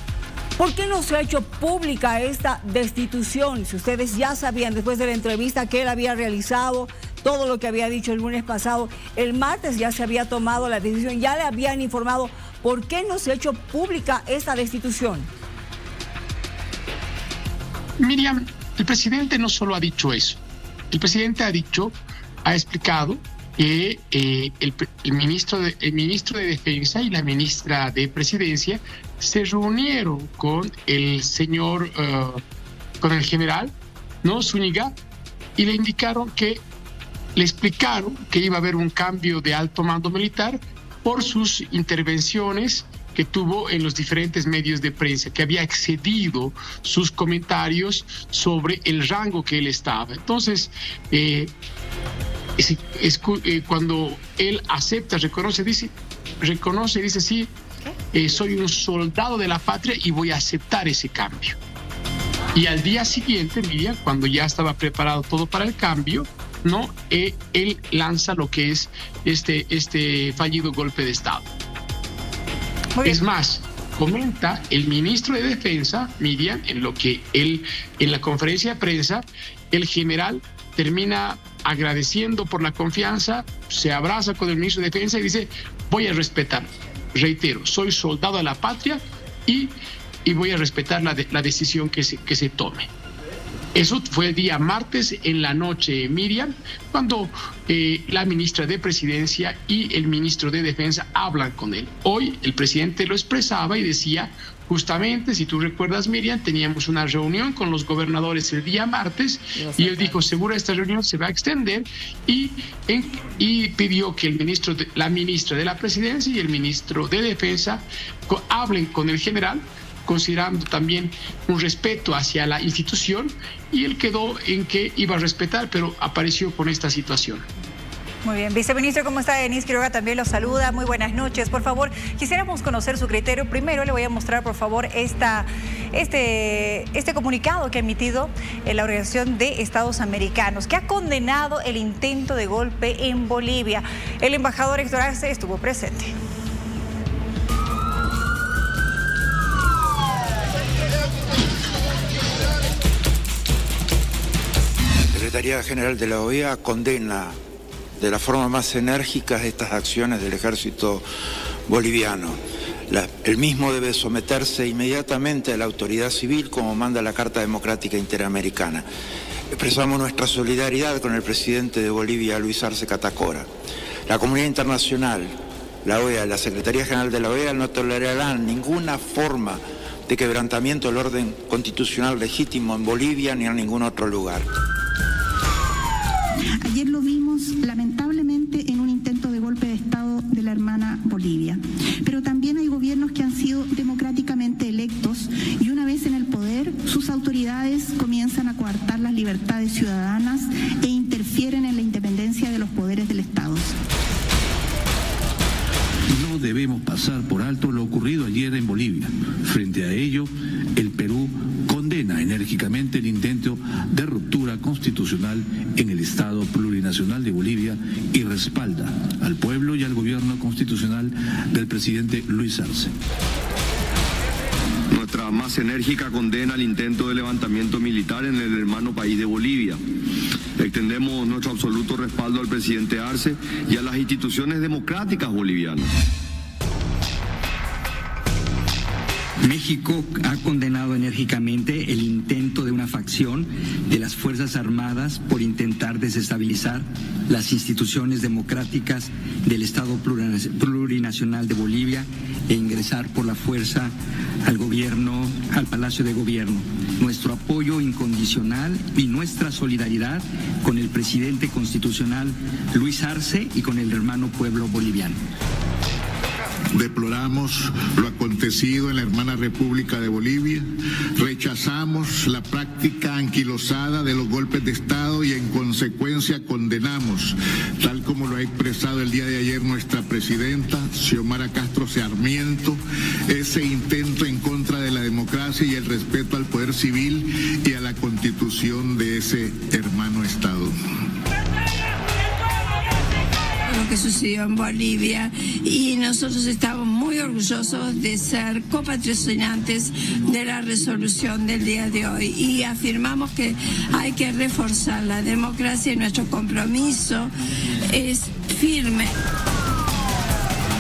¿por qué no se ha hecho pública esta destitución? Si ustedes ya sabían después de la entrevista que él había realizado, todo lo que había dicho el lunes pasado, el martes ya se había tomado la decisión, ya le habían informado. ¿Por qué no se ha hecho pública esta destitución? Miriam, el presidente no solo ha dicho eso. El presidente ha explicado que el ministro de Defensa y la ministra de Presidencia se reunieron con el señor, con el general, ¿no? Zúñiga, y le explicaron que iba a haber un cambio de alto mando militar por sus intervenciones que tuvo en los diferentes medios de prensa, que había excedido sus comentarios sobre el rango que él estaba. Entonces, cuando él acepta, reconoce, dice sí, soy un soldado de la patria y voy a aceptar ese cambio. Y al día siguiente, Miriam, cuando ya estaba preparado todo para el cambio, ¿no? Él lanza lo que es este fallido golpe de Estado. Es más, comenta el ministro de Defensa, Miriam, en la conferencia de prensa, el general termina agradeciendo por la confianza, se abraza con el ministro de Defensa y dice, voy a respetar, reitero, soy soldado de la patria y voy a respetar la decisión que se tome. Eso fue el día martes en la noche, Miriam, cuando la ministra de Presidencia y el ministro de Defensa hablan con él. Hoy el presidente lo expresaba y decía, justamente, si tú recuerdas, Miriam, teníamos una reunión con los gobernadores el día martes y él dijo, seguro esta reunión se va a extender y pidió que la ministra de la Presidencia y el ministro de Defensa hablen con el general, considerando también un respeto hacia la institución, y él quedó en que iba a respetar, pero apareció con esta situación. Muy bien, viceministro, ¿cómo está? Denise Quiroga también lo saluda. Muy buenas noches. Por favor, quisiéramos conocer su criterio. Primero le voy a mostrar, por favor, este comunicado que ha emitido la Organización de Estados Americanos, que ha condenado el intento de golpe en Bolivia. El embajador Héctor Arce estuvo presente. Secretaría General de la OEA condena de la forma más enérgica estas acciones del ejército boliviano. El mismo debe someterse inmediatamente a la autoridad civil como manda la Carta Democrática Interamericana. Expresamos nuestra solidaridad con el presidente de Bolivia, Luis Arce Catacora. La comunidad internacional, la OEA, la Secretaría General de la OEA no tolerarán ninguna forma de quebrantamiento del orden constitucional legítimo en Bolivia ni en ningún otro lugar. Ayer lo vimos lamentablemente en un intento de golpe de Estado de la hermana Bolivia. Pero también hay gobiernos que han sido democráticamente electos y una vez en el poder, sus autoridades comienzan a coartar las libertades ciudadanas e interfieren en la independencia de los poderes del Estado. No debemos pasar por alto lo ocurrido ayer en Bolivia. Frente a ello, el Perú condena enérgicamente el intento de ruptura constitucional en el Estado plurinacional de Bolivia y respalda al pueblo y al gobierno constitucional del presidente Luis Arce. Nuestra más enérgica condena al intento de levantamiento militar en el hermano país de Bolivia. Extendemos nuestro absoluto respaldo al presidente Arce y a las instituciones democráticas bolivianas. México ha condenado enérgicamente el intento de una facción de las Fuerzas Armadas por intentar desestabilizar las instituciones democráticas del Estado plurinacional de Bolivia e ingresar por la fuerza al Palacio de Gobierno. Nuestro apoyo incondicional y nuestra solidaridad con el presidente constitucional Luis Arce y con el hermano pueblo boliviano. Deploramos lo acontecido en la hermana República de Bolivia, rechazamos la práctica anquilosada de los golpes de Estado y en consecuencia condenamos, tal como lo ha expresado el día de ayer nuestra presidenta, Xiomara Castro Sarmiento, ese intento en contra de la democracia y el respeto al poder civil y a la constitución de ese hermano Estado. Lo que sucedió en Bolivia y nosotros estamos muy orgullosos de ser copatrocinantes de la resolución del día de hoy y afirmamos que hay que reforzar la democracia y nuestro compromiso es firme.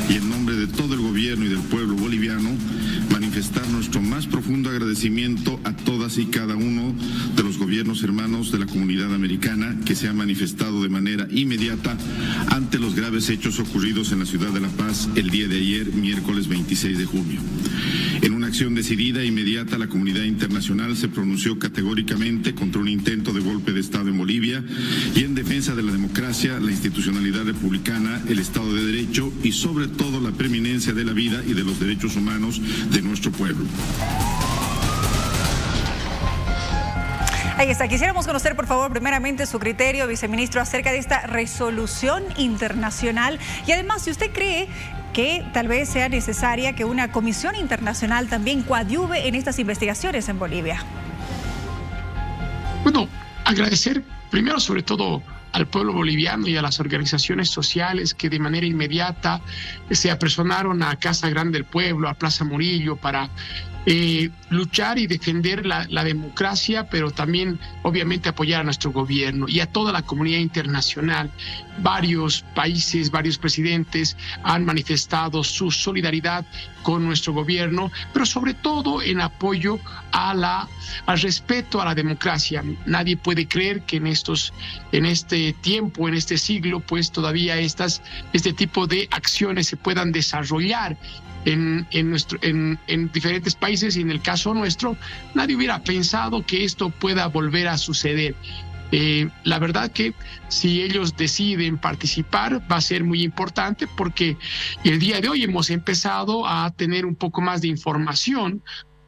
Y en nombre de todo el gobierno y del pueblo boliviano, manifestar nuestro más profundo agradecimiento a todas y cada uno de los gobiernos hermanos de la comunidad americana que se han manifestado de manera inmediata ante los graves hechos ocurridos en la ciudad de La Paz el día de ayer, miércoles 26 de junio. En una acción decidida e inmediata, la comunidad internacional se pronunció categóricamente contra un intento de golpe de Estado en Bolivia y en defensa de la democracia, la institucionalidad republicana, el Estado de Derecho y sobre todo la preeminencia de la vida y de los derechos humanos de nuestro pueblo. Ahí está. Quisiéramos conocer, por favor, primeramente su criterio, viceministro, acerca de esta resolución internacional y además, si usted cree que tal vez sea necesaria que una comisión internacional también coadyuve en estas investigaciones en Bolivia. Bueno, agradecer primero sobre todo al pueblo boliviano y a las organizaciones sociales que de manera inmediata se apersonaron a Casa Grande del Pueblo, a Plaza Murillo, para luchar y defender la democracia, pero también obviamente apoyar a nuestro gobierno y a toda la comunidad internacional. Varios países, varios presidentes han manifestado su solidaridad con nuestro gobierno, pero sobre todo en apoyo al respeto a la democracia. Nadie puede creer que en este tiempo, en este siglo, pues todavía este tipo de acciones se puedan desarrollar en diferentes países, y en el caso nuestro nadie hubiera pensado que esto pueda volver a suceder. La verdad que si ellos deciden participar va a ser muy importante, porque el día de hoy hemos empezado a tener un poco más de información,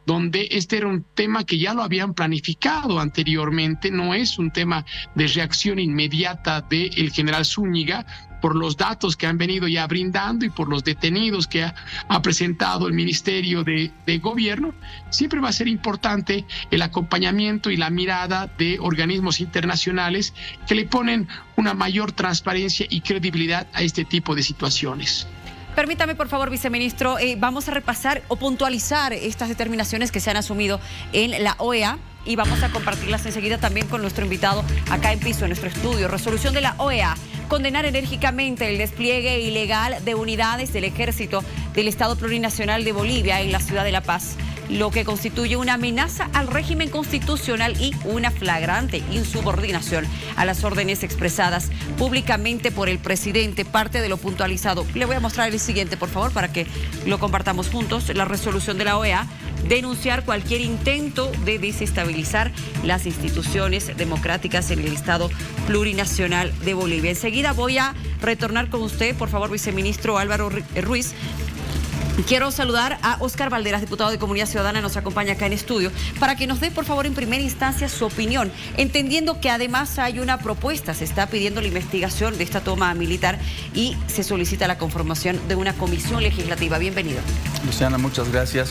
donde este era un tema que ya lo habían planificado anteriormente, no es un tema de reacción inmediata del general Zúñiga, por los datos que han venido ya brindando y por los detenidos que ha presentado el Ministerio de Gobierno. Siempre va a ser importante el acompañamiento y la mirada de organismos internacionales que le ponen una mayor transparencia y credibilidad a este tipo de situaciones. Permítame, por favor, viceministro, vamos a repasar o puntualizar estas determinaciones que se han asumido en la OEA y vamos a compartirlas enseguida también con nuestro invitado acá en piso, en nuestro estudio. Resolución de la OEA. Condenar enérgicamente el despliegue ilegal de unidades del Ejército del Estado Plurinacional de Bolivia en la ciudad de La Paz, lo que constituye una amenaza al régimen constitucional y una flagrante insubordinación a las órdenes expresadas públicamente por el presidente. Parte de lo puntualizado. Le voy a mostrar el siguiente, por favor, para que lo compartamos juntos. La resolución de la OEA: denunciar cualquier intento de desestabilizar las instituciones democráticas en el Estado Plurinacional de Bolivia. Enseguida voy a retornar con usted, por favor, viceministro Álvaro Ruiz. Quiero saludar a Óscar Valderas, diputado de Comunidad Ciudadana, nos acompaña acá en estudio, para que nos dé, por favor, en primera instancia su opinión, entendiendo que además hay una propuesta, se está pidiendo la investigación de esta toma militar y se solicita la conformación de una comisión legislativa. Bienvenido. Luciana, muchas gracias.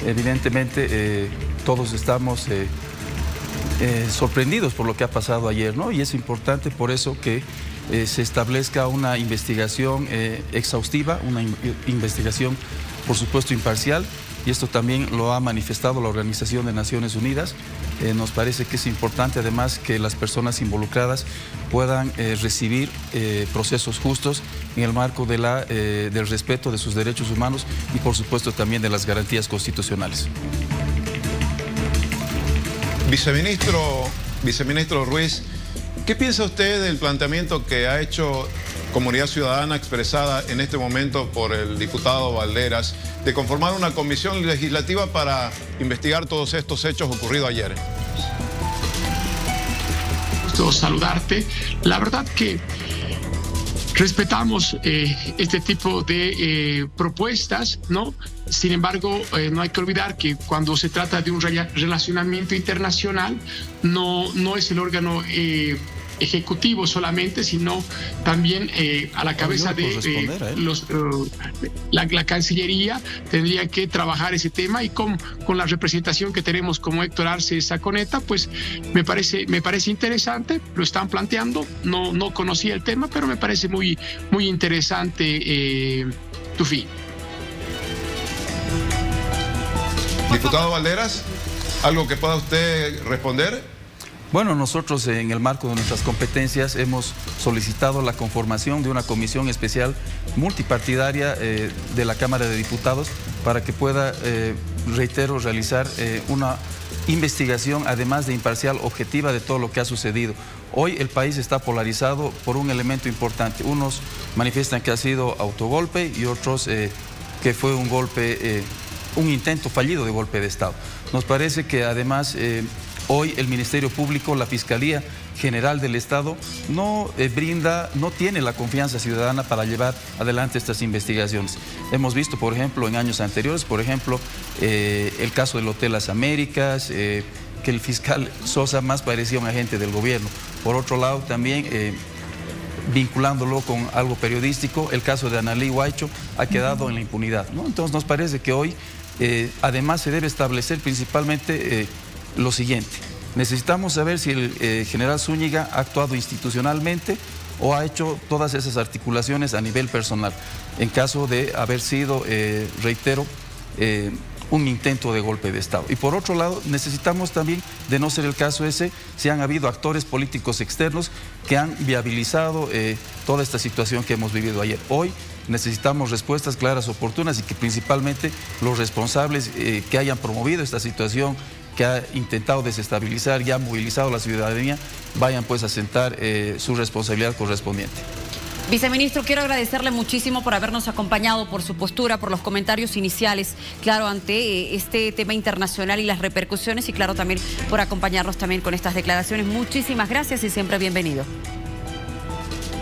Evidentemente, todos estamos sorprendidos por lo que ha pasado ayer, ¿no? Y es importante por eso que se establezca una investigación exhaustiva, una investigación, por supuesto, imparcial, y esto también lo ha manifestado la Organización de Naciones Unidas. Nos parece que es importante, además, que las personas involucradas puedan recibir procesos justos en el marco de del respeto de sus derechos humanos y, por supuesto, también de las garantías constitucionales. Viceministro Ruiz, ¿qué piensa usted del planteamiento que ha hecho Comunidad Ciudadana, expresada en este momento por el diputado Valderas, de conformar una comisión legislativa para investigar todos estos hechos ocurridos ayer? Gusto saludarte. La verdad que respetamos este tipo de propuestas, ¿no? Sin embargo, no hay que olvidar que cuando se trata de un relacionamiento internacional, no es el órgano ejecutivo solamente, sino también a la cabeza de la Cancillería tendría que trabajar ese tema, y con la representación que tenemos como Héctor Arce Saconeta, pues me parece interesante, lo están planteando. No conocía el tema, pero me parece muy interesante, Tufi. Diputado Valderas, ¿algo que pueda usted responder? Bueno, nosotros en el marco de nuestras competencias hemos solicitado la conformación de una comisión especial multipartidaria de la Cámara de Diputados para que pueda, reitero, realizar una investigación, además de imparcial, objetiva, de todo lo que ha sucedido. Hoy el país está polarizado por un elemento importante. Unos manifiestan que ha sido autogolpe y otros que fue un golpe, un intento fallido de golpe de Estado. Nos parece que además hoy el Ministerio Público, la Fiscalía General del Estado, no tiene la confianza ciudadana para llevar adelante estas investigaciones. Hemos visto, por ejemplo, en años anteriores, por ejemplo, el caso del Hotel Las Américas, que el fiscal Sosa más parecía un agente del gobierno. Por otro lado, también vinculándolo con algo periodístico, el caso de Analí Huaycho ha quedado en la impunidad, ¿no? Entonces nos parece que hoy además se debe establecer principalmente lo siguiente: necesitamos saber si el general Zúñiga ha actuado institucionalmente o ha hecho todas esas articulaciones a nivel personal, en caso de haber sido, reitero, un intento de golpe de Estado. Y por otro lado, necesitamos también, de no ser el caso ese, si han habido actores políticos externos que han viabilizado toda esta situación que hemos vivido ayer. Hoy necesitamos respuestas claras, oportunas, y que principalmente los responsables que hayan promovido esta situación, que ha intentado desestabilizar y ha movilizado a la ciudadanía, vayan pues a sentar su responsabilidad correspondiente. Viceministro, quiero agradecerle muchísimo por habernos acompañado, por su postura, por los comentarios iniciales, claro, ante este tema internacional y las repercusiones, y claro, también por acompañarnos también con estas declaraciones. Muchísimas gracias y siempre bienvenido.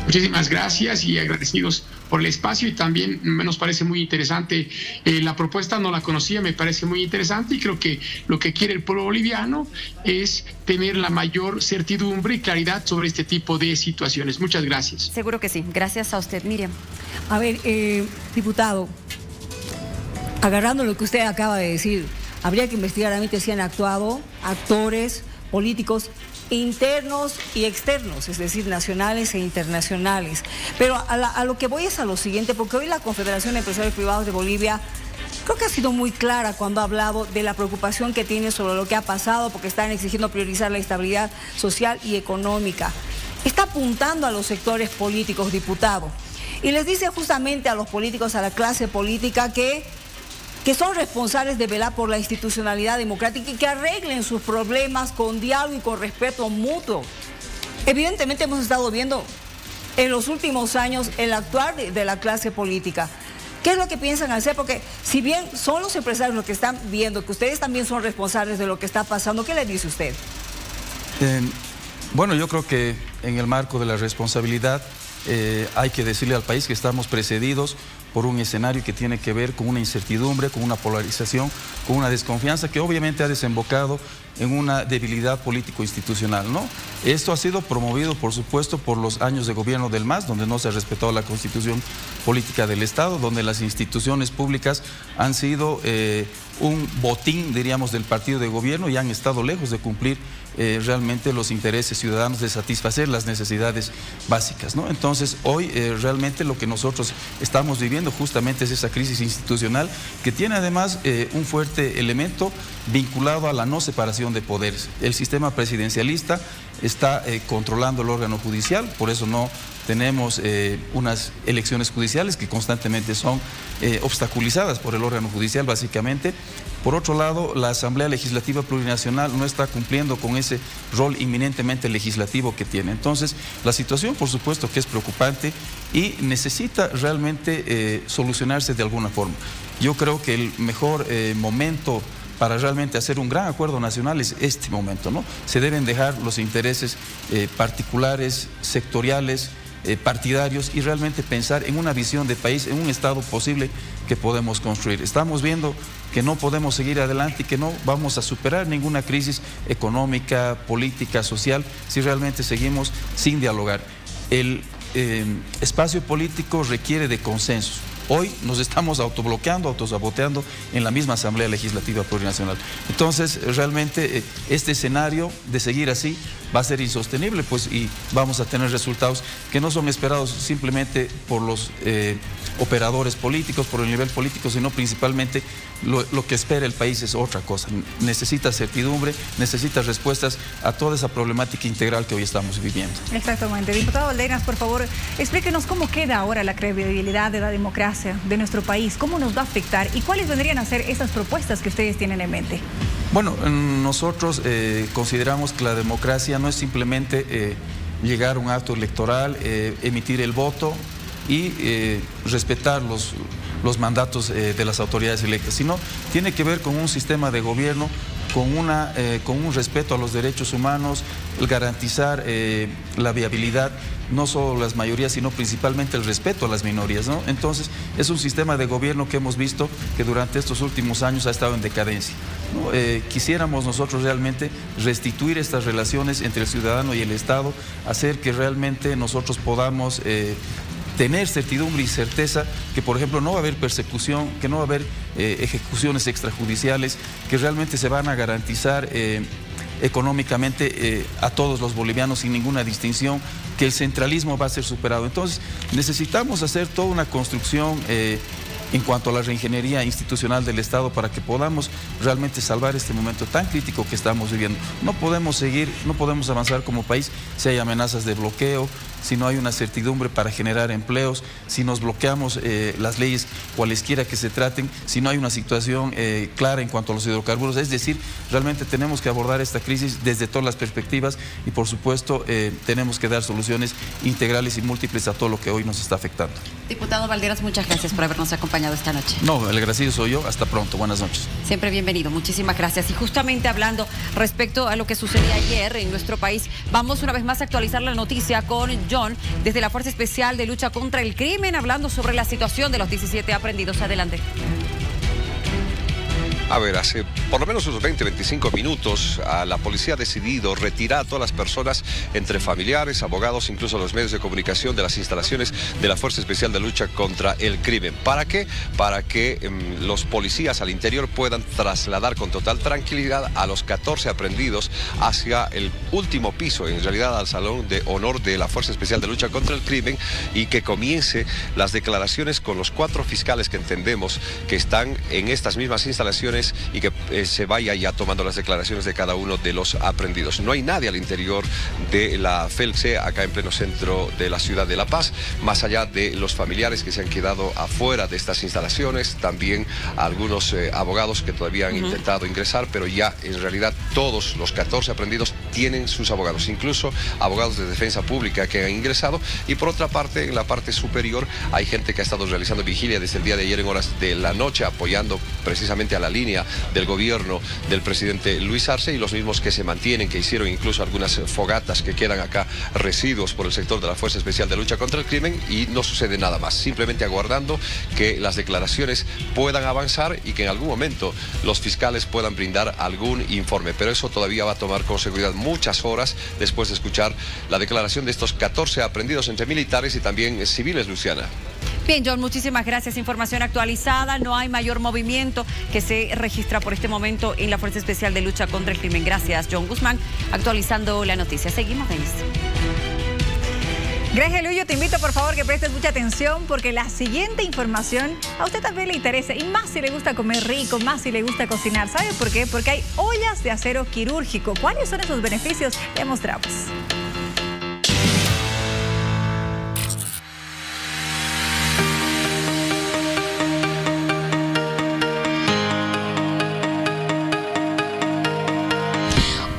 Muchísimas gracias y agradecidos por el espacio, y también nos parece muy interesante la propuesta. No la conocía, me parece muy interesante, y creo que lo que quiere el pueblo boliviano es tener la mayor certidumbre y claridad sobre este tipo de situaciones. Muchas gracias. Seguro que sí. Gracias a usted, Miriam. A ver, diputado, agarrando lo que usted acaba de decir, habría que investigar realmente si han actuado actores políticos internos y externos, es decir, nacionales e internacionales. Pero a lo que voy es a lo siguiente, porque hoy la Confederación de Empresarios Privados de Bolivia creo que ha sido muy clara cuando ha hablado de la preocupación que tiene sobre lo que ha pasado, porque están exigiendo priorizar la estabilidad social y económica. Está apuntando a los sectores políticos, diputado, y les dice justamente a los políticos, a la clase política, que son responsables de velar por la institucionalidad democrática y que arreglen sus problemas con diálogo y con respeto mutuo. Evidentemente hemos estado viendo en los últimos años el actuar de la clase política. ¿Qué es lo que piensan hacer? Porque si bien son los empresarios los que están viendo que ustedes también son responsables de lo que está pasando, ¿qué le dice usted? Bueno, yo creo que en el marco de la responsabilidad hay que decirle al país que estamos precedidos por un escenario que tiene que ver con una incertidumbre, con una polarización, con una desconfianza que obviamente ha desembocado en una debilidad político-institucional, ¿no? Esto ha sido promovido, por supuesto, por los años de gobierno del MAS, donde no se ha respetado la constitución política del Estado, donde las instituciones públicas han sido un botín, diríamos, del partido de gobierno y han estado lejos de cumplir realmente los intereses ciudadanos, de satisfacer las necesidades básicas, ¿no? Entonces, hoy realmente lo que nosotros estamos viviendo justamente es esa crisis institucional que tiene además un fuerte elemento vinculado a la no separación de poderes. El sistema presidencialista está controlando el órgano judicial, por eso no tenemos unas elecciones judiciales que constantemente son obstaculizadas por el órgano judicial, básicamente. Por otro lado, la Asamblea Legislativa Plurinacional no está cumpliendo con ese rol inminentemente legislativo que tiene. Entonces, la situación, por supuesto, que es preocupante y necesita realmente solucionarse de alguna forma. Yo creo que el mejor momento para realmente hacer un gran acuerdo nacional es este momento, ¿no? Se deben dejar los intereses particulares, sectoriales, partidarios y realmente pensar en una visión de país, en un Estado posible que podemos construir. Estamos viendo que no podemos seguir adelante y que no vamos a superar ninguna crisis económica, política, social, si realmente seguimos sin dialogar. El espacio político requiere de consensos. Hoy nos estamos autobloqueando, autosaboteando en la misma Asamblea Legislativa Plurinacional. Entonces, realmente este escenario de seguir así va a ser insostenible, pues, y vamos a tener resultados que no son esperados simplemente por los operadores políticos, por el nivel político, sino principalmente lo que espera el país es otra cosa. Necesita certidumbre, necesita respuestas a toda esa problemática integral que hoy estamos viviendo. Exactamente. Diputado Valderas, por favor, explíquenos cómo queda ahora la credibilidad de la democracia de nuestro país, cómo nos va a afectar y cuáles vendrían a ser esas propuestas que ustedes tienen en mente. Bueno, nosotros consideramos que la democracia no es simplemente llegar a un acto electoral, emitir el voto y respetar los mandatos de las autoridades electas, sino tiene que ver con un sistema de gobierno, con un respeto a los derechos humanos, el garantizar la viabilidad, no solo las mayorías, sino principalmente el respeto a las minorías, ¿no? Entonces, es un sistema de gobierno que hemos visto que durante estos últimos años ha estado en decadencia, ¿no? Quisiéramos nosotros realmente restituir estas relaciones entre el ciudadano y el Estado, hacer que realmente nosotros podamos tener certidumbre y certeza que, por ejemplo, no va a haber persecución, que no va a haber ejecuciones extrajudiciales, que realmente se van a garantizar económicamente a todos los bolivianos sin ninguna distinción, que el centralismo va a ser superado. Entonces, necesitamos hacer toda una construcción en cuanto a la reingeniería institucional del Estado para que podamos realmente salvar este momento tan crítico que estamos viviendo. No podemos avanzar como país si hay amenazas de bloqueo, si no hay una certidumbre para generar empleos, si nos bloqueamos las leyes cualesquiera que se traten, si no hay una situación clara en cuanto a los hidrocarburos. Es decir, realmente tenemos que abordar esta crisis desde todas las perspectivas y, por supuesto, tenemos que dar soluciones integrales y múltiples a todo lo que hoy nos está afectando. Diputado Valderas, muchas gracias por habernos acompañado esta noche. No, el agradecido soy yo. Hasta pronto. Buenas noches. Siempre bienvenido. Muchísimas gracias. Y justamente hablando respecto a lo que sucedía ayer en nuestro país, vamos una vez más a actualizar la noticia con John, desde la Fuerza Especial de Lucha contra el Crimen, hablando sobre la situación de los 17 aprehendidos. Adelante. A ver, hace por lo menos unos 20-25 minutos la policía ha decidido retirar a todas las personas, entre familiares, abogados, incluso los medios de comunicación, de las instalaciones de la Fuerza Especial de Lucha contra el Crimen. ¿Para qué? Para que los policías al interior puedan trasladar con total tranquilidad a los 14 aprehendidos hacia el último piso, en realidad al Salón de Honor de la Fuerza Especial de Lucha contra el Crimen, y que comience las declaraciones con los 4 fiscales que entendemos que están en estas mismas instalaciones, y que se vaya ya tomando las declaraciones de cada uno de los aprehendidos. No hay nadie al interior de la FELCE, acá en pleno centro de la ciudad de La Paz, más allá de los familiares que se han quedado afuera de estas instalaciones, también algunos abogados que todavía han intentado ingresar, pero ya en realidad todos los 14 aprehendidos tienen sus abogados, incluso abogados de defensa pública que han ingresado. Y por otra parte, en la parte superior hay gente que ha estado realizando vigilia desde el día de ayer en horas de la noche, apoyando precisamente a la línea del gobierno del presidente Luis Arce, y los mismos que se mantienen, que hicieron incluso algunas fogatas que quedan acá, residuos por el sector de la Fuerza Especial de Lucha contra el Crimen, y no sucede nada más, simplemente aguardando que las declaraciones puedan avanzar y que en algún momento los fiscales puedan brindar algún informe, pero eso todavía va a tomar con seguridad muchas horas después de escuchar la declaración de estos 14 aprehendidos entre militares y también civiles, Luciana. Bien, John, muchísimas gracias. Información actualizada. No hay mayor movimiento que se registra por este momento en la Fuerza Especial de Lucha contra el Crimen. Gracias, John Guzmán, actualizando la noticia. Seguimos, Denis. Grecia Luyo, te invito por favor que prestes mucha atención, porque la siguiente información a usted también le interesa, y más si le gusta comer rico, más si le gusta cocinar. ¿Sabe por qué? Porque hay ollas de acero quirúrgico. ¿Cuáles son esos beneficios? Le mostramos.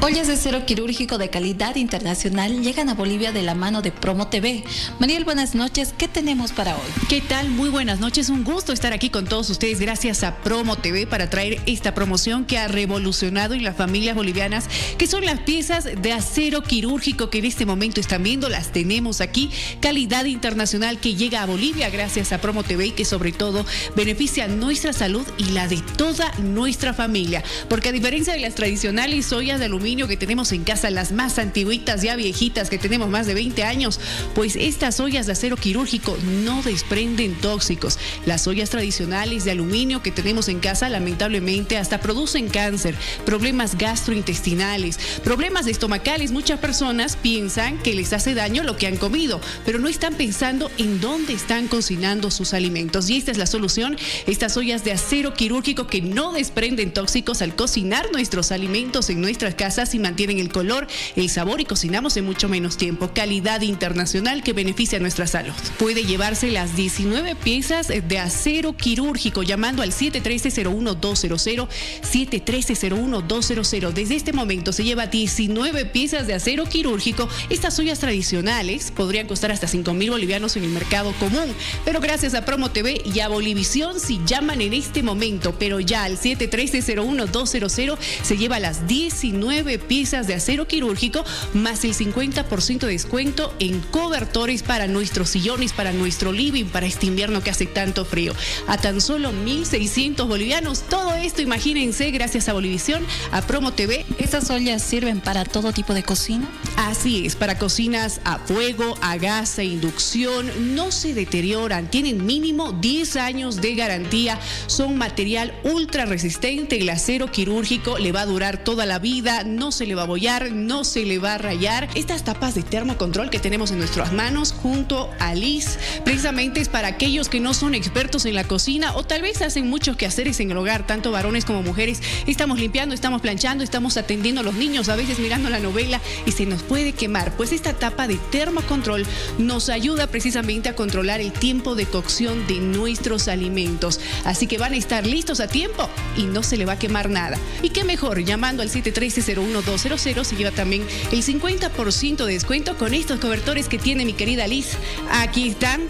Ollas de acero quirúrgico de calidad internacional llegan a Bolivia de la mano de Promo TV. Mariel, buenas noches. ¿Qué tenemos para hoy? ¿Qué tal? Muy buenas noches. Un gusto estar aquí con todos ustedes gracias a Promo TV para traer esta promoción que ha revolucionado en las familias bolivianas, que son las piezas de acero quirúrgico que en este momento están viendo. Las tenemos aquí. Calidad internacional que llega a Bolivia gracias a Promo TV, y que sobre todo beneficia nuestra salud y la de toda nuestra familia. Porque a diferencia de las tradicionales ollas de aluminio que tenemos en casa, las más antiguitas, ya viejitas, que tenemos más de 20 años, pues estas ollas de acero quirúrgico no desprenden tóxicos. Las ollas tradicionales de aluminio que tenemos en casa lamentablemente hasta producen cáncer, problemas gastrointestinales, problemas estomacales. Muchas personas piensan que les hace daño lo que han comido, pero no están pensando en dónde están cocinando sus alimentos. Y esta es la solución: estas ollas de acero quirúrgico que no desprenden tóxicos al cocinar nuestros alimentos en nuestras casas, y mantienen el color, el sabor, y cocinamos en mucho menos tiempo. Calidad internacional que beneficia nuestra salud. Puede llevarse las 19 piezas de acero quirúrgico llamando al 713-01200, 713-01200. Desde este momento se lleva 19 piezas de acero quirúrgico. Estas ollas tradicionales podrían costar hasta 5.000 bolivianos en el mercado común, pero gracias a Promo TV y a Bolivisión, si llaman en este momento, pero ya al 713-01200, se lleva las 19 piezas de acero quirúrgico más el 50% de descuento en cobertores para nuestros sillones, para nuestro living, para este invierno que hace tanto frío. A tan solo 1.600 bolivianos. Todo esto, imagínense, gracias a Bolivisión, a Promo TV. ¿Estas ollas sirven para todo tipo de cocina? Así es, para cocinas a fuego, a gas, a inducción. No se deterioran, tienen mínimo 10 años de garantía, son material ultra resistente. El acero quirúrgico le va a durar toda la vida, no se le va a bollar, no se le va a rayar. Estas tapas de termocontrol que tenemos en nuestras manos junto a Liz, precisamente es para aquellos que no son expertos en la cocina, o tal vez hacen muchos quehaceres en el hogar, tanto varones como mujeres. Estamos limpiando, estamos planchando, estamos atendiendo a los niños, a veces mirando la novela, y se nos puede quemar. Pues esta tapa de termocontrol nos ayuda precisamente a controlar el tiempo de cocción de nuestros alimentos. Así que van a estar listos a tiempo y no se le va a quemar nada. Y qué mejor, llamando al 713-01200 se lleva también el 50% de descuento con estos cobertores que tiene mi querida Liz. Aquí están.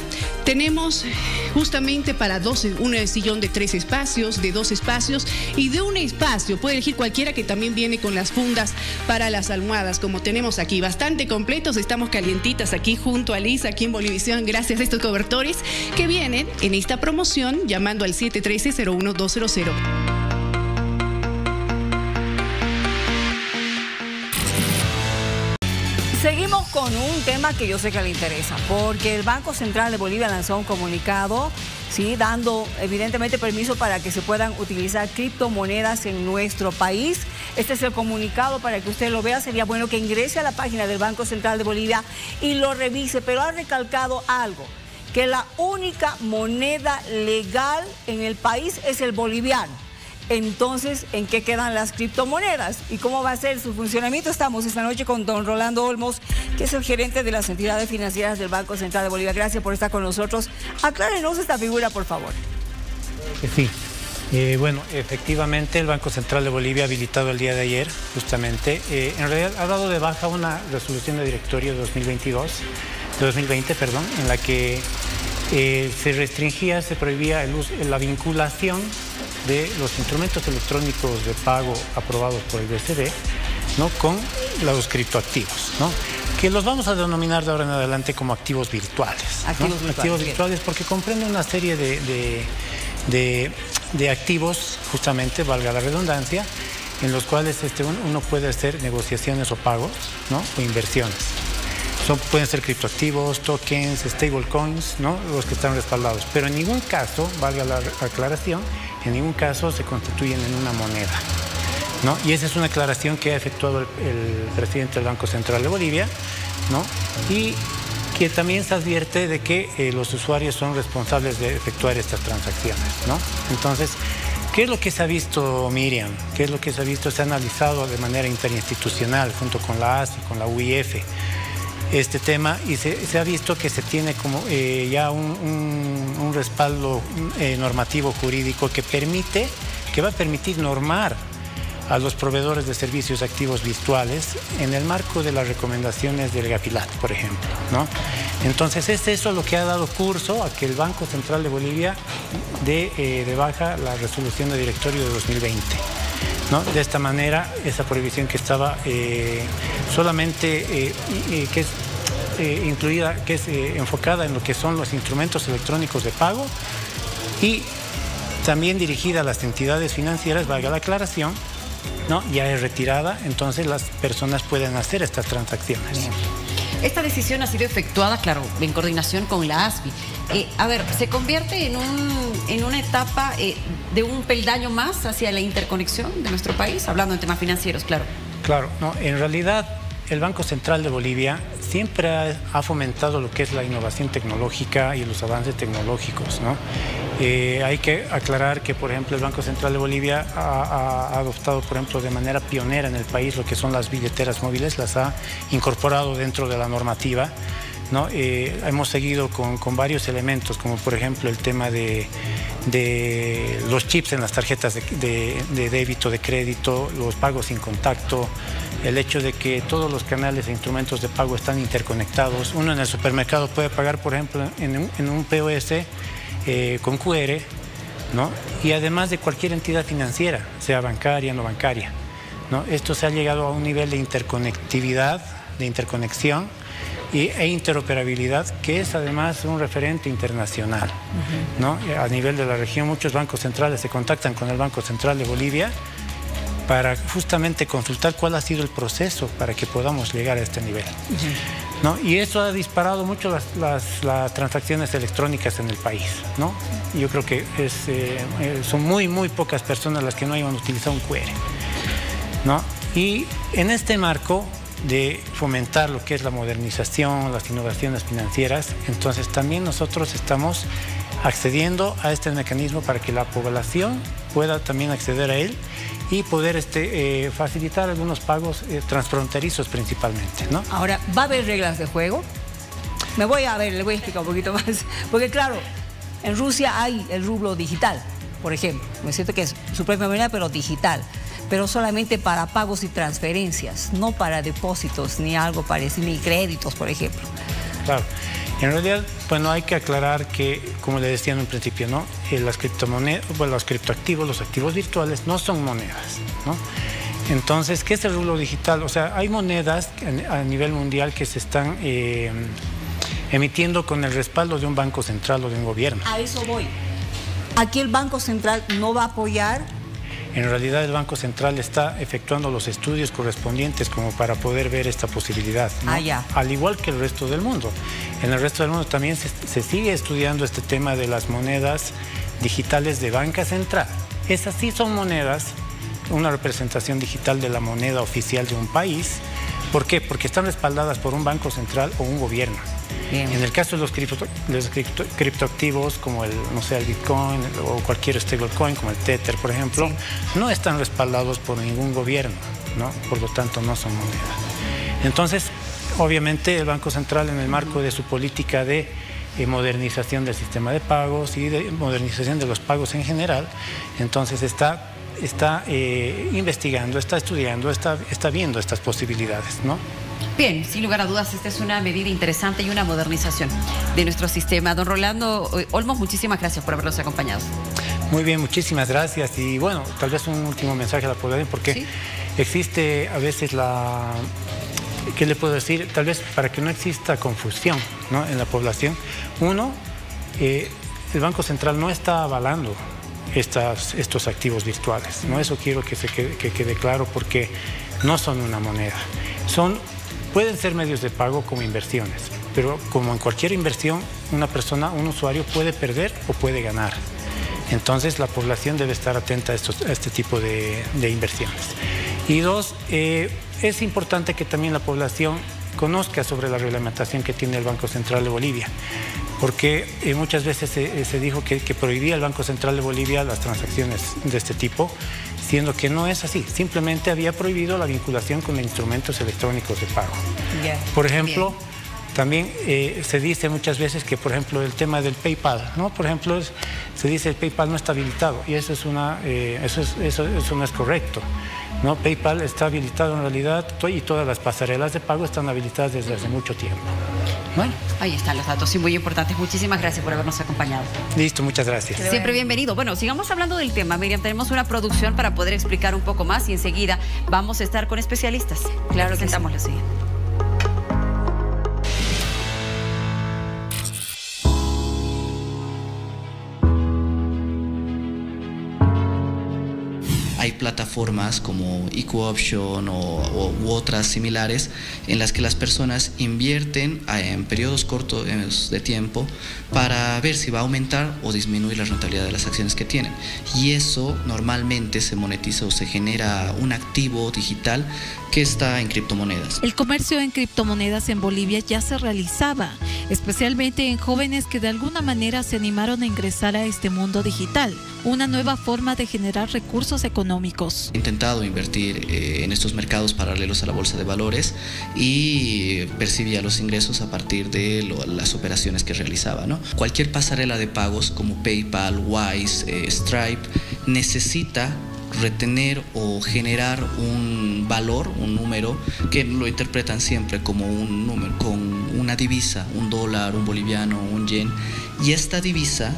Tenemos justamente para un sillón de 3 espacios, de 2 espacios y de un espacio. Puede elegir cualquiera, que también viene con las fundas para las almohadas, como tenemos aquí. Bastante completos, estamos calientitas aquí junto a Liz, aquí en Bolivisión, gracias a estos cobertores que vienen en esta promoción, llamando al 713-01200. con un tema que yo sé que le interesa, porque el Banco Central de Bolivia lanzó un comunicado, ¿sí?, dando evidentemente permiso para que se puedan utilizar criptomonedas en nuestro país. Este es el comunicado para que usted lo vea. Sería bueno que ingrese a la página del Banco Central de Bolivia y lo revise, pero ha recalcado algo, que la única moneda legal en el país es el boliviano. Entonces, ¿en qué quedan las criptomonedas? ¿Y cómo va a ser su funcionamiento? Estamos esta noche con don Rolando Olmos, que es el gerente de las entidades financieras del Banco Central de Bolivia. Gracias por estar con nosotros. Aclárenos esta figura, por favor. Sí. Bueno, efectivamente el Banco Central de Bolivia ha habilitado el día de ayer, justamente, en realidad ha dado de baja una resolución de directorio de 2020, en la que se restringía, se prohibía la vinculación de los instrumentos electrónicos de pago aprobados por el BCD, ¿no?, con los criptoactivos, ¿no?, que los vamos a denominar de ahora en adelante como activos virtuales. Activos virtuales porque comprende una serie de activos, justamente, valga la redundancia, en los cuales uno puede hacer negociaciones o pagos, ¿no?, o inversiones. Pueden ser criptoactivos, tokens, stablecoins, ¿no?, los que están respaldados. Pero en ningún caso, valga la aclaración, en ningún caso se constituyen en una moneda, ¿no? Y esa es una aclaración que ha efectuado el presidente del Banco Central de Bolivia, ¿no?, y que también se advierte de que los usuarios son responsables de efectuar estas transacciones, ¿no? Entonces, ¿qué es lo que se ha visto, Miriam? ¿Qué es lo que se ha visto? Se ha analizado de manera interinstitucional junto con la ASI, con la UIF, este tema, y se ha visto que se tiene como ya un respaldo normativo jurídico que va a permitir normar a los proveedores de servicios activos virtuales en el marco de las recomendaciones del GAFILAT, por ejemplo, ¿no? Entonces es eso lo que ha dado curso a que el Banco Central de Bolivia dé de baja la resolución de directorio de 2020. ¿No? De esta manera, esa prohibición que estaba solamente que es incluida, que es enfocada en lo que son los instrumentos electrónicos de pago y también dirigida a las entidades financieras, valga la aclaración, ¿no?, ya es retirada, entonces las personas pueden hacer estas transacciones. Bien. Esta decisión ha sido efectuada, claro, en coordinación con la ASBI. A ver, ¿se convierte en una etapa de un peldaño más hacia la interconexión de nuestro país? Hablando en temas financieros, claro. Claro, no, en realidad el Banco Central de Bolivia siempre ha fomentado lo que es la innovación tecnológica y los avances tecnológicos, ¿no? Hay que aclarar que, por ejemplo, el Banco Central de Bolivia ha adoptado, por ejemplo, de manera pionera en el país lo que son las billeteras móviles, las ha incorporado dentro de la normativa, ¿no? Hemos seguido con varios elementos, como por ejemplo el tema de los chips en las tarjetas de débito, de crédito, los pagos sin contacto, el hecho de que todos los canales e instrumentos de pago están interconectados. Uno en el supermercado puede pagar, por ejemplo, en un POS con QR, ¿no? Y además de cualquier entidad financiera, sea bancaria, no bancaria, ¿no? Esto se ha llegado a un nivel de interconectividad, de interconexión e interoperabilidad, que es además un referente internacional, ¿no? A nivel de la región, muchos bancos centrales se contactan con el Banco Central de Bolivia para justamente consultar cuál ha sido el proceso para que podamos llegar a este nivel, ¿no? Y eso ha disparado mucho las transacciones electrónicas en el país, ¿no? Yo creo que son muy pocas personas las que no hayan utilizado un QR, ¿no? Y en este marco de fomentar lo que es la modernización, las innovaciones financieras, entonces también nosotros estamos accediendo a este mecanismo para que la población pueda también acceder a él y poder facilitar algunos pagos transfronterizos principalmente, ¿no? Ahora, ¿va a haber reglas de juego? Le voy a explicar un poquito más, porque claro, en Rusia hay el rublo digital, por ejemplo, me siento que es su propia moneda, pero digital, pero solamente para pagos y transferencias, no para depósitos ni algo parecido, ni créditos, por ejemplo. Claro. En realidad, bueno, hay que aclarar que, como le decía en un principio, ¿no? Las criptomonedas, bueno, los criptoactivos, los activos virtuales no son monedas, ¿no? Entonces, ¿qué es el rublo digital? O sea, hay monedas a nivel mundial que se están emitiendo con el respaldo de un banco central o de un gobierno. A eso voy. Aquí el Banco Central no va a apoyar En realidad el Banco Central está efectuando los estudios correspondientes como para poder ver esta posibilidad, ¿no? Al igual que el resto del mundo. En el resto del mundo también se sigue estudiando este tema de las monedas digitales de banca central. Esas sí son monedas, una representación digital de la moneda oficial de un país. ¿Por qué? Porque están respaldadas por un banco central o un gobierno. Bien. En el caso de los criptoactivos como el Bitcoin o cualquier stablecoin como el Tether, por ejemplo, no están respaldados por ningún gobierno, ¿no? Por lo tanto no son monedas. Entonces, obviamente el Banco Central, en el marco de su política de modernización del sistema de pagos y de modernización de los pagos en general, entonces está investigando, está estudiando, está viendo estas posibilidades, ¿no? Bien, sin lugar a dudas, esta es una medida interesante y una modernización de nuestro sistema. Don Rolando Olmos, muchísimas gracias por habernos acompañado. Muy bien, muchísimas gracias. Y bueno, tal vez un último mensaje a la población, porque existe a veces ¿qué le puedo decir? Tal vez para que no exista confusión, ¿no?, en la población. Uno, el Banco Central no está avalando estos activos virtuales, ¿no? Eso quiero que quede claro, porque no son una moneda. Pueden ser medios de pago como inversiones, pero como en cualquier inversión, un usuario puede perder o puede ganar. Entonces la población debe estar atenta a este tipo de inversiones. Y dos, es importante que también la población conozca sobre la reglamentación que tiene el Banco Central de Bolivia, porque muchas veces se dijo que prohibía el Banco Central de Bolivia las transacciones de este tipo, siendo que no es así. Simplemente había prohibido la vinculación con instrumentos electrónicos de pago. Por ejemplo, también se dice muchas veces que, por ejemplo, el tema del PayPal, ¿no? Por ejemplo, se dice el PayPal no está habilitado, y eso no es correcto, ¿no? PayPal está habilitado en realidad, y todas las pasarelas de pago están habilitadas desde hace mucho tiempo. Bueno, ahí están los datos, sí, muy importantes. Muchísimas gracias por habernos acompañado. Listo, muchas gracias. Siempre bienvenido. Bueno, sigamos hablando del tema. Miriam, tenemos una producción para poder explicar un poco más y enseguida vamos a estar con especialistas. Claro, presentamos la siguiente. Hay plataformas como EcoOption u otras similares en las que las personas invierten en periodos cortos de tiempo para ver si va a aumentar o disminuir la rentabilidad de las acciones que tienen. Y eso normalmente se monetiza o se genera un activo digital que está en criptomonedas. El comercio en criptomonedas en Bolivia ya se realizaba, especialmente en jóvenes que de alguna manera se animaron a ingresar a este mundo digital, una nueva forma de generar recursos económicos. He intentado invertir en estos mercados paralelos a la bolsa de valores y percibía los ingresos a partir de las operaciones que realizaba, ¿no? Cualquier pasarela de pagos como PayPal, Wise, Stripe necesita retener o generar un valor, un número, que lo interpretan siempre como un número, con una divisa, un dólar, un boliviano, un yen, y esta divisa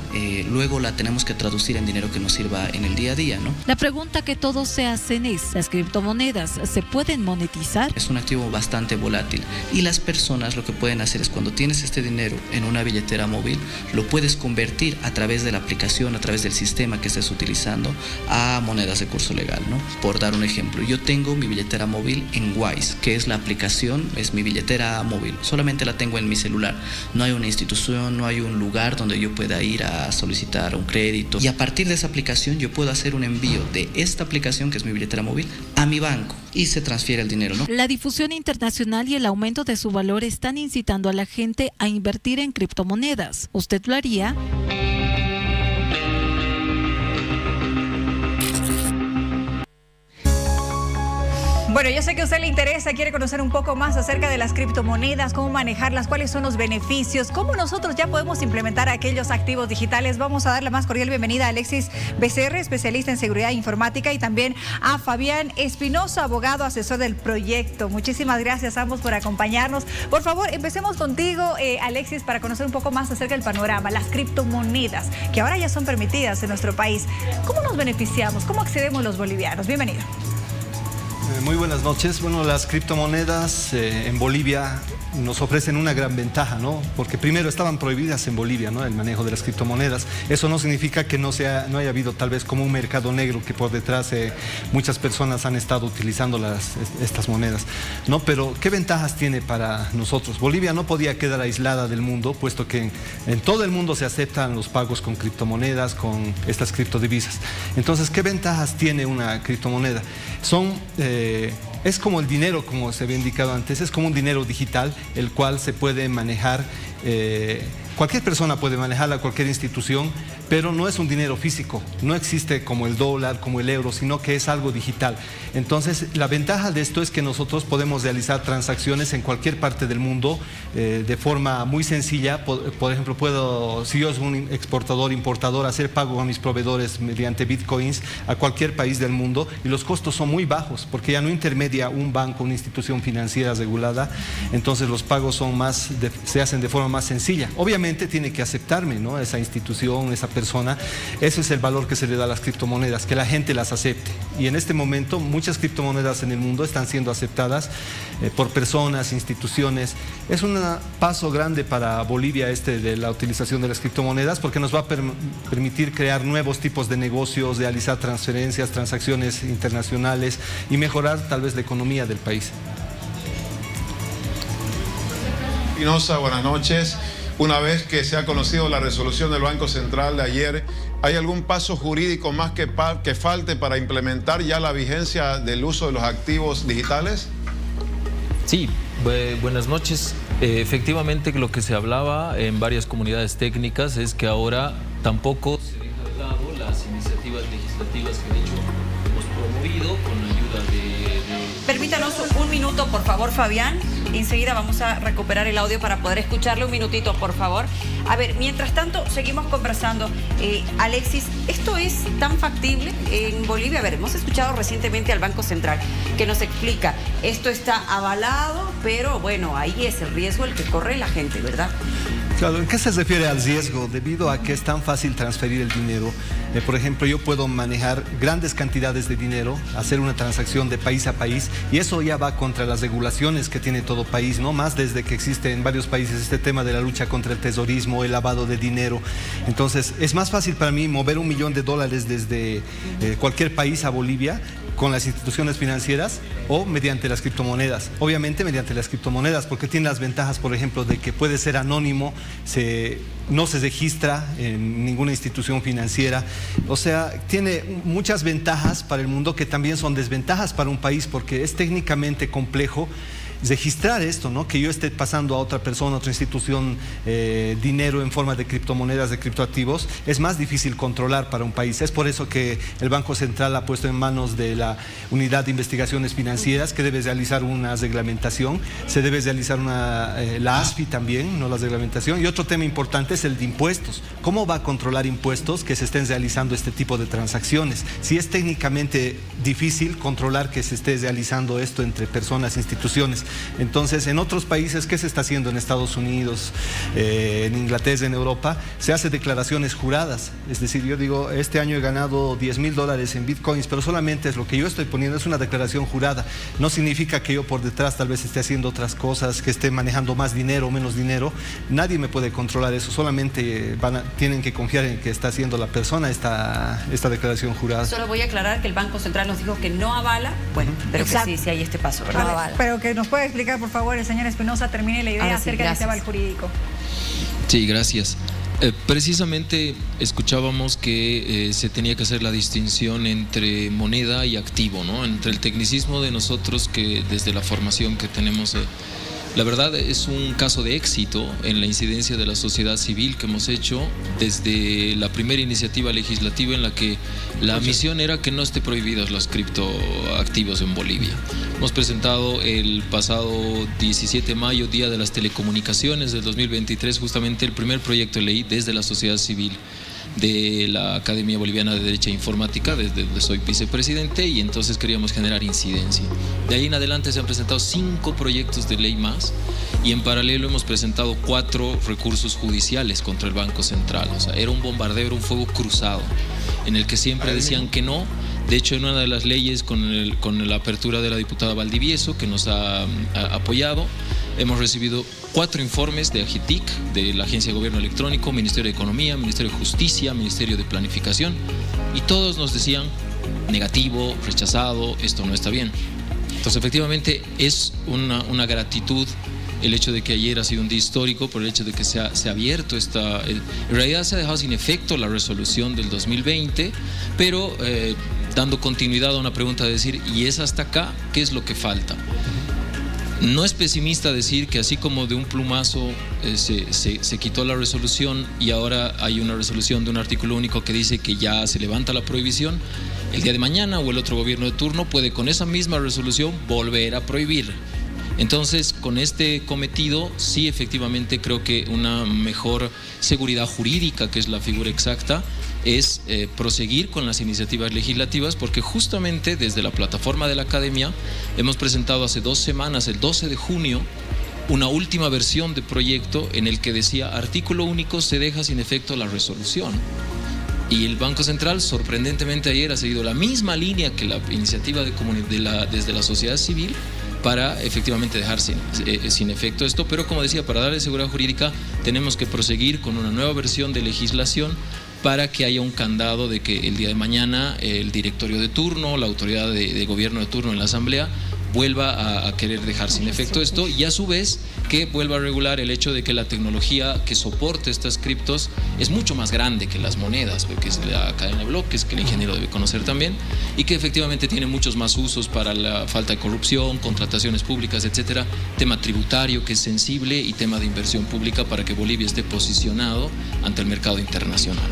luego la tenemos que traducir en dinero que nos sirva en el día a día, ¿no? La pregunta que todos se hacen es, ¿las criptomonedas se pueden monetizar? Es un activo bastante volátil y las personas lo que pueden hacer es, cuando tienes este dinero en una billetera móvil, lo puedes convertir a través de la aplicación, a través del sistema que estés utilizando, a monedas de curso legal, ¿no? Por dar un ejemplo, yo tengo mi billetera móvil en Wise, que es la aplicación, es mi billetera móvil, solamente la tengo en mi celular, no hay una institución, no hay un lugar donde yo pueda ir a solicitar un crédito, y a partir de esa aplicación yo puedo hacer un envío de esta aplicación, que es mi billetera móvil, a mi banco y se transfiere el dinero, ¿no? La difusión internacional y el aumento de su valor están incitando a la gente a invertir en criptomonedas. ¿Usted lo haría? Bueno, yo sé que a usted le interesa, quiere conocer un poco más acerca de las criptomonedas, cómo manejarlas, cuáles son los beneficios, cómo nosotros ya podemos implementar aquellos activos digitales. Vamos a dar la más cordial bienvenida a Alexis Becerra, especialista en seguridad informática, y también a Fabián Espinosa, abogado asesor del proyecto. Muchísimas gracias a ambos por acompañarnos. Por favor, empecemos contigo, Alexis, para conocer un poco más acerca del panorama, las criptomonedas, que ahora ya son permitidas en nuestro país. ¿Cómo nos beneficiamos? ¿Cómo accedemos los bolivianos? Bienvenido. Muy buenas noches. Bueno, las criptomonedas en Bolivia nos ofrecen una gran ventaja, ¿no? Porque primero estaban prohibidas en Bolivia, ¿no?, el manejo de las criptomonedas. Eso no significa que no haya habido tal vez como un mercado negro que por detrás muchas personas han estado utilizando estas monedas, ¿no? Pero ¿qué ventajas tiene para nosotros? Bolivia no podía quedar aislada del mundo, puesto que en todo el mundo se aceptan los pagos con criptomonedas, con estas criptodivisas. Entonces, ¿qué ventajas tiene una criptomoneda? Es como el dinero, como se había indicado antes, es como un dinero digital, el cual se puede manejar, cualquier persona puede manejarla, cualquier institución, pero no es un dinero físico, no existe como el dólar, como el euro, sino que es algo digital. Entonces, la ventaja de esto es que nosotros podemos realizar transacciones en cualquier parte del mundo de forma muy sencilla. Por ejemplo, si yo soy un exportador, importador, hacer pago a mis proveedores mediante bitcoins a cualquier país del mundo, y los costos son muy bajos, porque ya no intermedia un banco, una institución financiera regulada. Entonces los pagos se hacen de forma más sencilla. Obviamente tiene que aceptarme, ¿no?, esa institución, esa persona. Eso es el valor que se le da a las criptomonedas, que la gente las acepte. Y en este momento muchas criptomonedas en el mundo están siendo aceptadas por personas, instituciones. Es un paso grande para Bolivia de la utilización de las criptomonedas, porque nos va a permitir crear nuevos tipos de negocios, realizar transferencias, transacciones internacionales y mejorar tal vez la economía del país. Espinosa, buenas noches. Una vez que se ha conocido la resolución del Banco Central de ayer, ¿hay algún paso jurídico más que falte para implementar ya la vigencia del uso de los activos digitales? Sí, buenas noches. Efectivamente, lo que se hablaba en varias comunidades técnicas es que ahora tampoco se deja de lado las iniciativas legislativas que de hecho hemos promovido con la ayuda de... Permítanos un minuto, por favor, Fabián. Enseguida vamos a recuperar el audio para poder escucharlo. Un minutito, por favor. A ver, mientras tanto, seguimos conversando. Alexis, ¿esto es tan factible en Bolivia? A ver, hemos escuchado recientemente al Banco Central que nos explica, esto está avalado, pero bueno, ahí es el riesgo el que corre la gente, ¿verdad? Claro, ¿en qué se refiere al riesgo? Debido a que es tan fácil transferir el dinero. Por ejemplo, yo puedo manejar grandes cantidades de dinero, hacer una transacción de país a país, y eso ya va contra las regulaciones que tiene todo país, ¿no? Más desde que existe en varios países este tema de la lucha contra el terrorismo, el lavado de dinero. Entonces, es más fácil para mí mover $1 millón desde cualquier país a Bolivia con las instituciones financieras o mediante las criptomonedas. Obviamente mediante las criptomonedas, porque tiene las ventajas, por ejemplo, de que puede ser anónimo, no se registra en ninguna institución financiera. O sea, tiene muchas ventajas para el mundo que también son desventajas para un país, porque es técnicamente complejo registrar esto, ¿no? Que yo esté pasando a otra persona, a otra institución, dinero en forma de criptomonedas, de criptoactivos, es más difícil controlar para un país. Es por eso que el Banco Central ha puesto en manos de la Unidad de Investigaciones Financieras que debe realizar una reglamentación, se debe realizar la ASFI también, ¿no?, la reglamentación. Y otro tema importante es el de impuestos. ¿Cómo va a controlar impuestos que se estén realizando este tipo de transacciones? Si es técnicamente difícil controlar que se esté realizando esto entre personas, instituciones. Entonces, en otros países, ¿qué se está haciendo? En Estados Unidos, en Inglaterra, en Europa, se hace declaraciones juradas. Es decir, yo digo, este año he ganado $10.000 en bitcoins, pero solamente es lo que yo estoy poniendo, es una declaración jurada. No significa que yo por detrás tal vez esté haciendo otras cosas, que esté manejando más dinero o menos dinero. Nadie me puede controlar eso, solamente tienen que confiar en que está haciendo la persona esta declaración jurada. Solo voy a aclarar que el Banco Central nos dijo que no avala, bueno, pero que sí hay este paso, ¿verdad? No avala. Pero que nos puede explicar, por favor, el señor Espinosa, termine la idea acerca del tema jurídico. Sí, gracias. Precisamente escuchábamos que se tenía que hacer la distinción entre moneda y activo, ¿no? Entre el tecnicismo de nosotros, que desde la formación que tenemos, la verdad es un caso de éxito en la incidencia de la sociedad civil que hemos hecho desde la primera iniciativa legislativa, en la que la misión era que no esté prohibidos los criptoactivos en Bolivia. Hemos presentado el pasado 17 de mayo, Día de las Telecomunicaciones del 2023, justamente el primer proyecto de ley desde la sociedad civil de la Academia Boliviana de Derecho e Informática, desde donde soy vicepresidente, y entonces queríamos generar incidencia. De ahí en adelante se han presentado 5 proyectos de ley más, y en paralelo hemos presentado 4 recursos judiciales contra el Banco Central. O sea, era un bombardeo, era un fuego cruzado, en el que siempre decían que no. De hecho, en una de las leyes, con la apertura de la diputada Valdivieso, que nos ha apoyado, hemos recibido 4 informes de AGITIC, de la Agencia de Gobierno Electrónico, Ministerio de Economía, Ministerio de Justicia, Ministerio de Planificación, y todos nos decían negativo, rechazado, esto no está bien. Entonces, efectivamente, es una gratitud el hecho de que ayer ha sido un día histórico por el hecho de que se ha abierto en realidad se ha dejado sin efecto la resolución del 2020, pero dando continuidad a una pregunta de decir, ¿y es hasta acá? ¿Qué es lo que falta? No es pesimista decir que así como de un plumazo se quitó la resolución y ahora hay una resolución de un artículo único que dice que ya se levanta la prohibición, el día de mañana o el otro gobierno de turno puede con esa misma resolución volver a prohibir. Entonces, con este cometido, sí, efectivamente, creo que una mejor seguridad jurídica, que es la figura exacta, es proseguir con las iniciativas legislativas, porque justamente desde la plataforma de la Academia hemos presentado hace 2 semanas, el 12 de junio, una última versión de proyecto en el que decía, artículo único, se deja sin efecto la resolución. Y el Banco Central, sorprendentemente ayer, ha seguido la misma línea que la iniciativa desde la sociedad civil, para efectivamente dejar sin efecto esto, pero como decía, para darle seguridad jurídica tenemos que proseguir con una nueva versión de legislación para que haya un candado de que el día de mañana el directorio de turno, la autoridad de gobierno de turno en la Asamblea vuelva a querer dejar sin efecto esto, y a su vez que vuelva a regular el hecho de que la tecnología que soporte estas criptos es mucho más grande que las monedas, que es la cadena de bloques, que el ingeniero debe conocer también, y que efectivamente tiene muchos más usos para la falta de corrupción, contrataciones públicas, etcétera, tema tributario que es sensible y tema de inversión pública para que Bolivia esté posicionado ante el mercado internacional.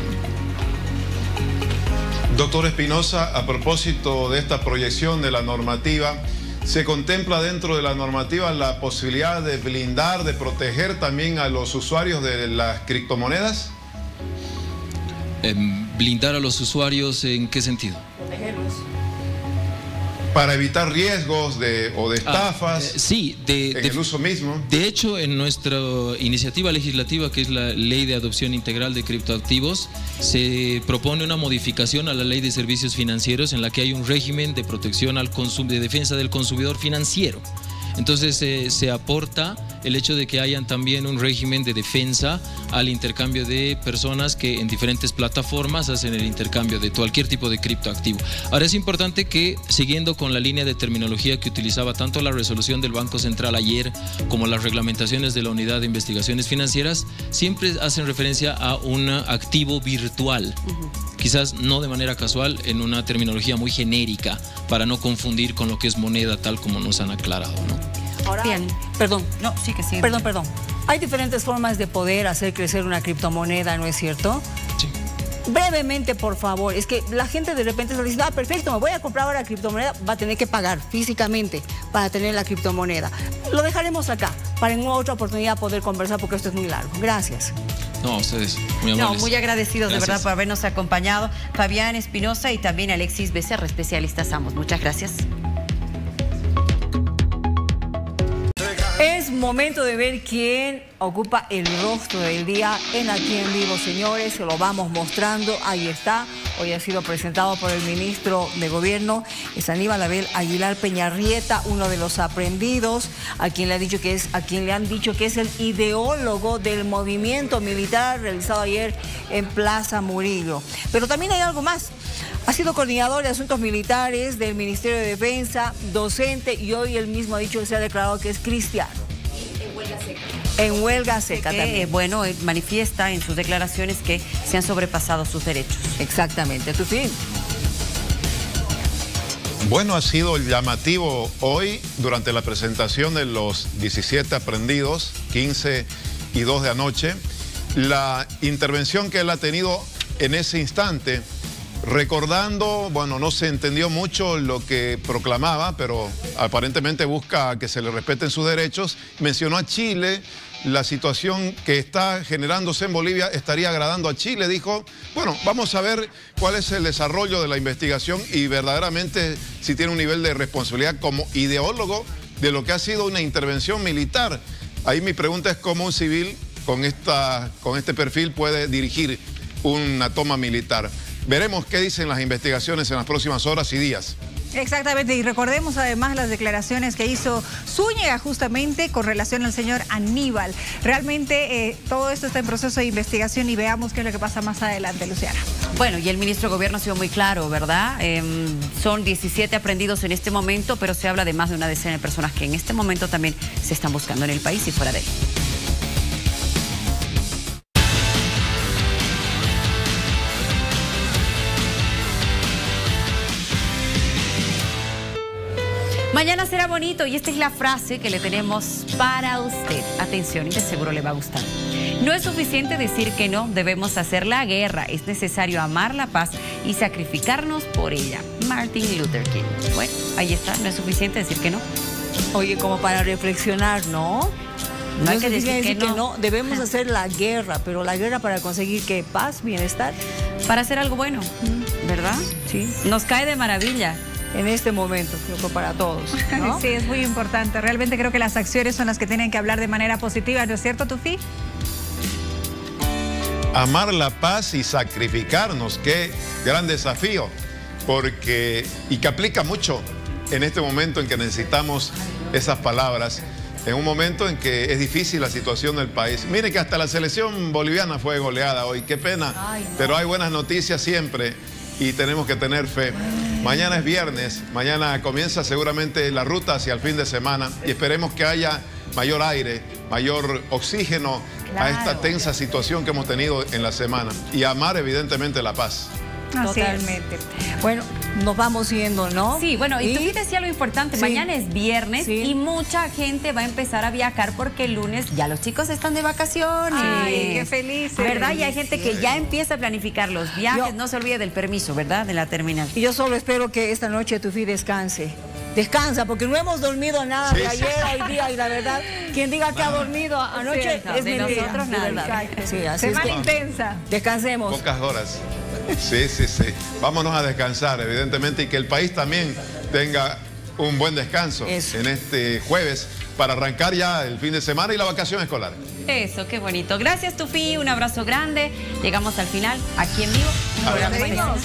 Doctor Espinosa, a propósito de esta proyección de la normativa, ¿se contempla dentro de la normativa la posibilidad de blindar, de proteger también a los usuarios de las criptomonedas? ¿Blindar a los usuarios en qué sentido? Protegerlos. Para evitar riesgos o de estafas sí, en el uso mismo. De hecho, en nuestra iniciativa legislativa, que es la Ley de Adopción Integral de Criptoactivos, se propone una modificación a la Ley de Servicios Financieros en la que hay un régimen de protección al de defensa del consumidor financiero. Entonces se aporta el hecho de que hayan también un régimen de defensa al intercambio de personas que en diferentes plataformas hacen el intercambio de cualquier tipo de criptoactivo. Ahora es importante que, siguiendo con la línea de terminología que utilizaba tanto la resolución del Banco Central ayer como las reglamentaciones de la Unidad de Investigaciones Financieras, siempre hacen referencia a un activo virtual. Quizás no de manera casual, en una terminología muy genérica, para no confundir con lo que es moneda, tal como nos han aclarado, ¿no? Ahora, bien. Perdón. No, sí que sí. Perdón. Hay diferentes formas de poder hacer crecer una criptomoneda, ¿no es cierto? Sí. Brevemente, por favor. Es que la gente de repente se dice, perfecto, me voy a comprar ahora criptomoneda, va a tener que pagar físicamente para tener la criptomoneda. Lo dejaremos acá, para en otra oportunidad poder conversar, porque esto es muy largo. Gracias. No, ustedes, muy amables. No, muy agradecidos. Gracias. De verdad por habernos acompañado. Fabián Espinosa y también Alexis Becerra, especialistas ambos. Muchas gracias. Es momento de ver quién ocupa el rostro del día en Aquí en Vivo, señores. Se lo vamos mostrando. Ahí está. Hoy ha sido presentado por el ministro de Gobierno, es Aníbal Abel Aguilar Peñarrieta, uno de los aprehendidos, a quien le han dicho que es el ideólogo del movimiento militar realizado ayer en Plaza Murillo. Pero también hay algo más. Ha sido coordinador de asuntos militares del Ministerio de Defensa, docente, y hoy él mismo ha dicho que se ha declarado que es cristiano. En huelga seca. En huelga seca también. Bueno, manifiesta en sus declaraciones que se han sobrepasado sus derechos. Exactamente. ¿Tu fin? Bueno, ha sido llamativo hoy, durante la presentación de los 17 aprehendidos, 15 y 2 de anoche, la intervención que él ha tenido en ese instante, recordando, bueno, no se entendió mucho lo que proclamaba, pero aparentemente busca que se le respeten sus derechos. Mencionó a Chile, la situación que está generándose en Bolivia estaría agradando a Chile. Dijo, bueno, vamos a ver cuál es el desarrollo de la investigación y verdaderamente si tiene un nivel de responsabilidad como ideólogo de lo que ha sido una intervención militar. Ahí mi pregunta es cómo un civil con este perfil puede dirigir una toma militar. Veremos qué dicen las investigaciones en las próximas horas y días. Exactamente, y recordemos además las declaraciones que hizo Zúñiga justamente con relación al señor Aníbal. Realmente todo esto está en proceso de investigación y veamos qué es lo que pasa más adelante, Luciana. Bueno, y el ministro de Gobierno ha sido muy claro, ¿verdad? Son 17 aprendidos en este momento, pero se habla de más de una decena de personas que en este momento también se están buscando en el país y fuera de él. Mañana será bonito y esta es la frase que le tenemos para usted. Atención, y de seguro le va a gustar. No es suficiente decir que no, debemos hacer la guerra. Es necesario amar la paz y sacrificarnos por ella. Martin Luther King. Bueno, ahí está, no es suficiente decir que no. Oye, como para reflexionar, ¿no? No hay que decir que no. Debemos hacer la guerra, pero la guerra para conseguir ¿qué? Paz, bienestar. Para hacer algo bueno, ¿verdad? Sí. Nos cae de maravilla. En este momento, creo que para todos, ¿no? Sí, es muy importante. Realmente creo que las acciones son las que tienen que hablar de manera positiva, ¿no es cierto, Tufi? Amar la paz y sacrificarnos, qué gran desafío, y que aplica mucho en este momento en que necesitamos esas palabras, en un momento en que es difícil la situación del país. Mire que hasta la selección boliviana fue goleada hoy, qué pena, pero hay buenas noticias siempre y tenemos que tener fe. Mañana es viernes, mañana comienza seguramente la ruta hacia el fin de semana y esperemos que haya mayor aire, mayor oxígeno a esta tensa situación que hemos tenido en la semana y amar evidentemente la paz. Totalmente. Bueno, nos vamos yendo, ¿no? Sí, bueno, y tú decías lo importante, Sí. mañana es viernes Sí. y mucha gente va a empezar a viajar porque el lunes ya los chicos están de vacaciones. Ay, qué felices. ¿Verdad? Y hay gente que ya empieza a planificar los viajes, no se olvide del permiso, ¿verdad? De la terminal. Y yo solo espero que esta noche Tufi descanse. Descansa, porque no hemos dormido nada de ayer, hoy día, y la verdad, quien diga que ha dormido anoche Sí, no, es de mentira. nosotros de nada. verdad. Sí, así Semana es que intensa. descansemos. Pocas horas. Sí. Vámonos a descansar, evidentemente, y que el país también tenga un buen descanso en este jueves para arrancar ya el fin de semana y la vacación escolar. Eso, qué bonito. Gracias, Tufi, un abrazo grande. Llegamos al final, aquí en vivo. Abrazo.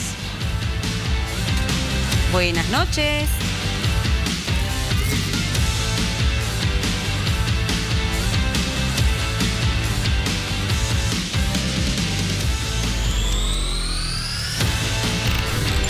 Buenas noches.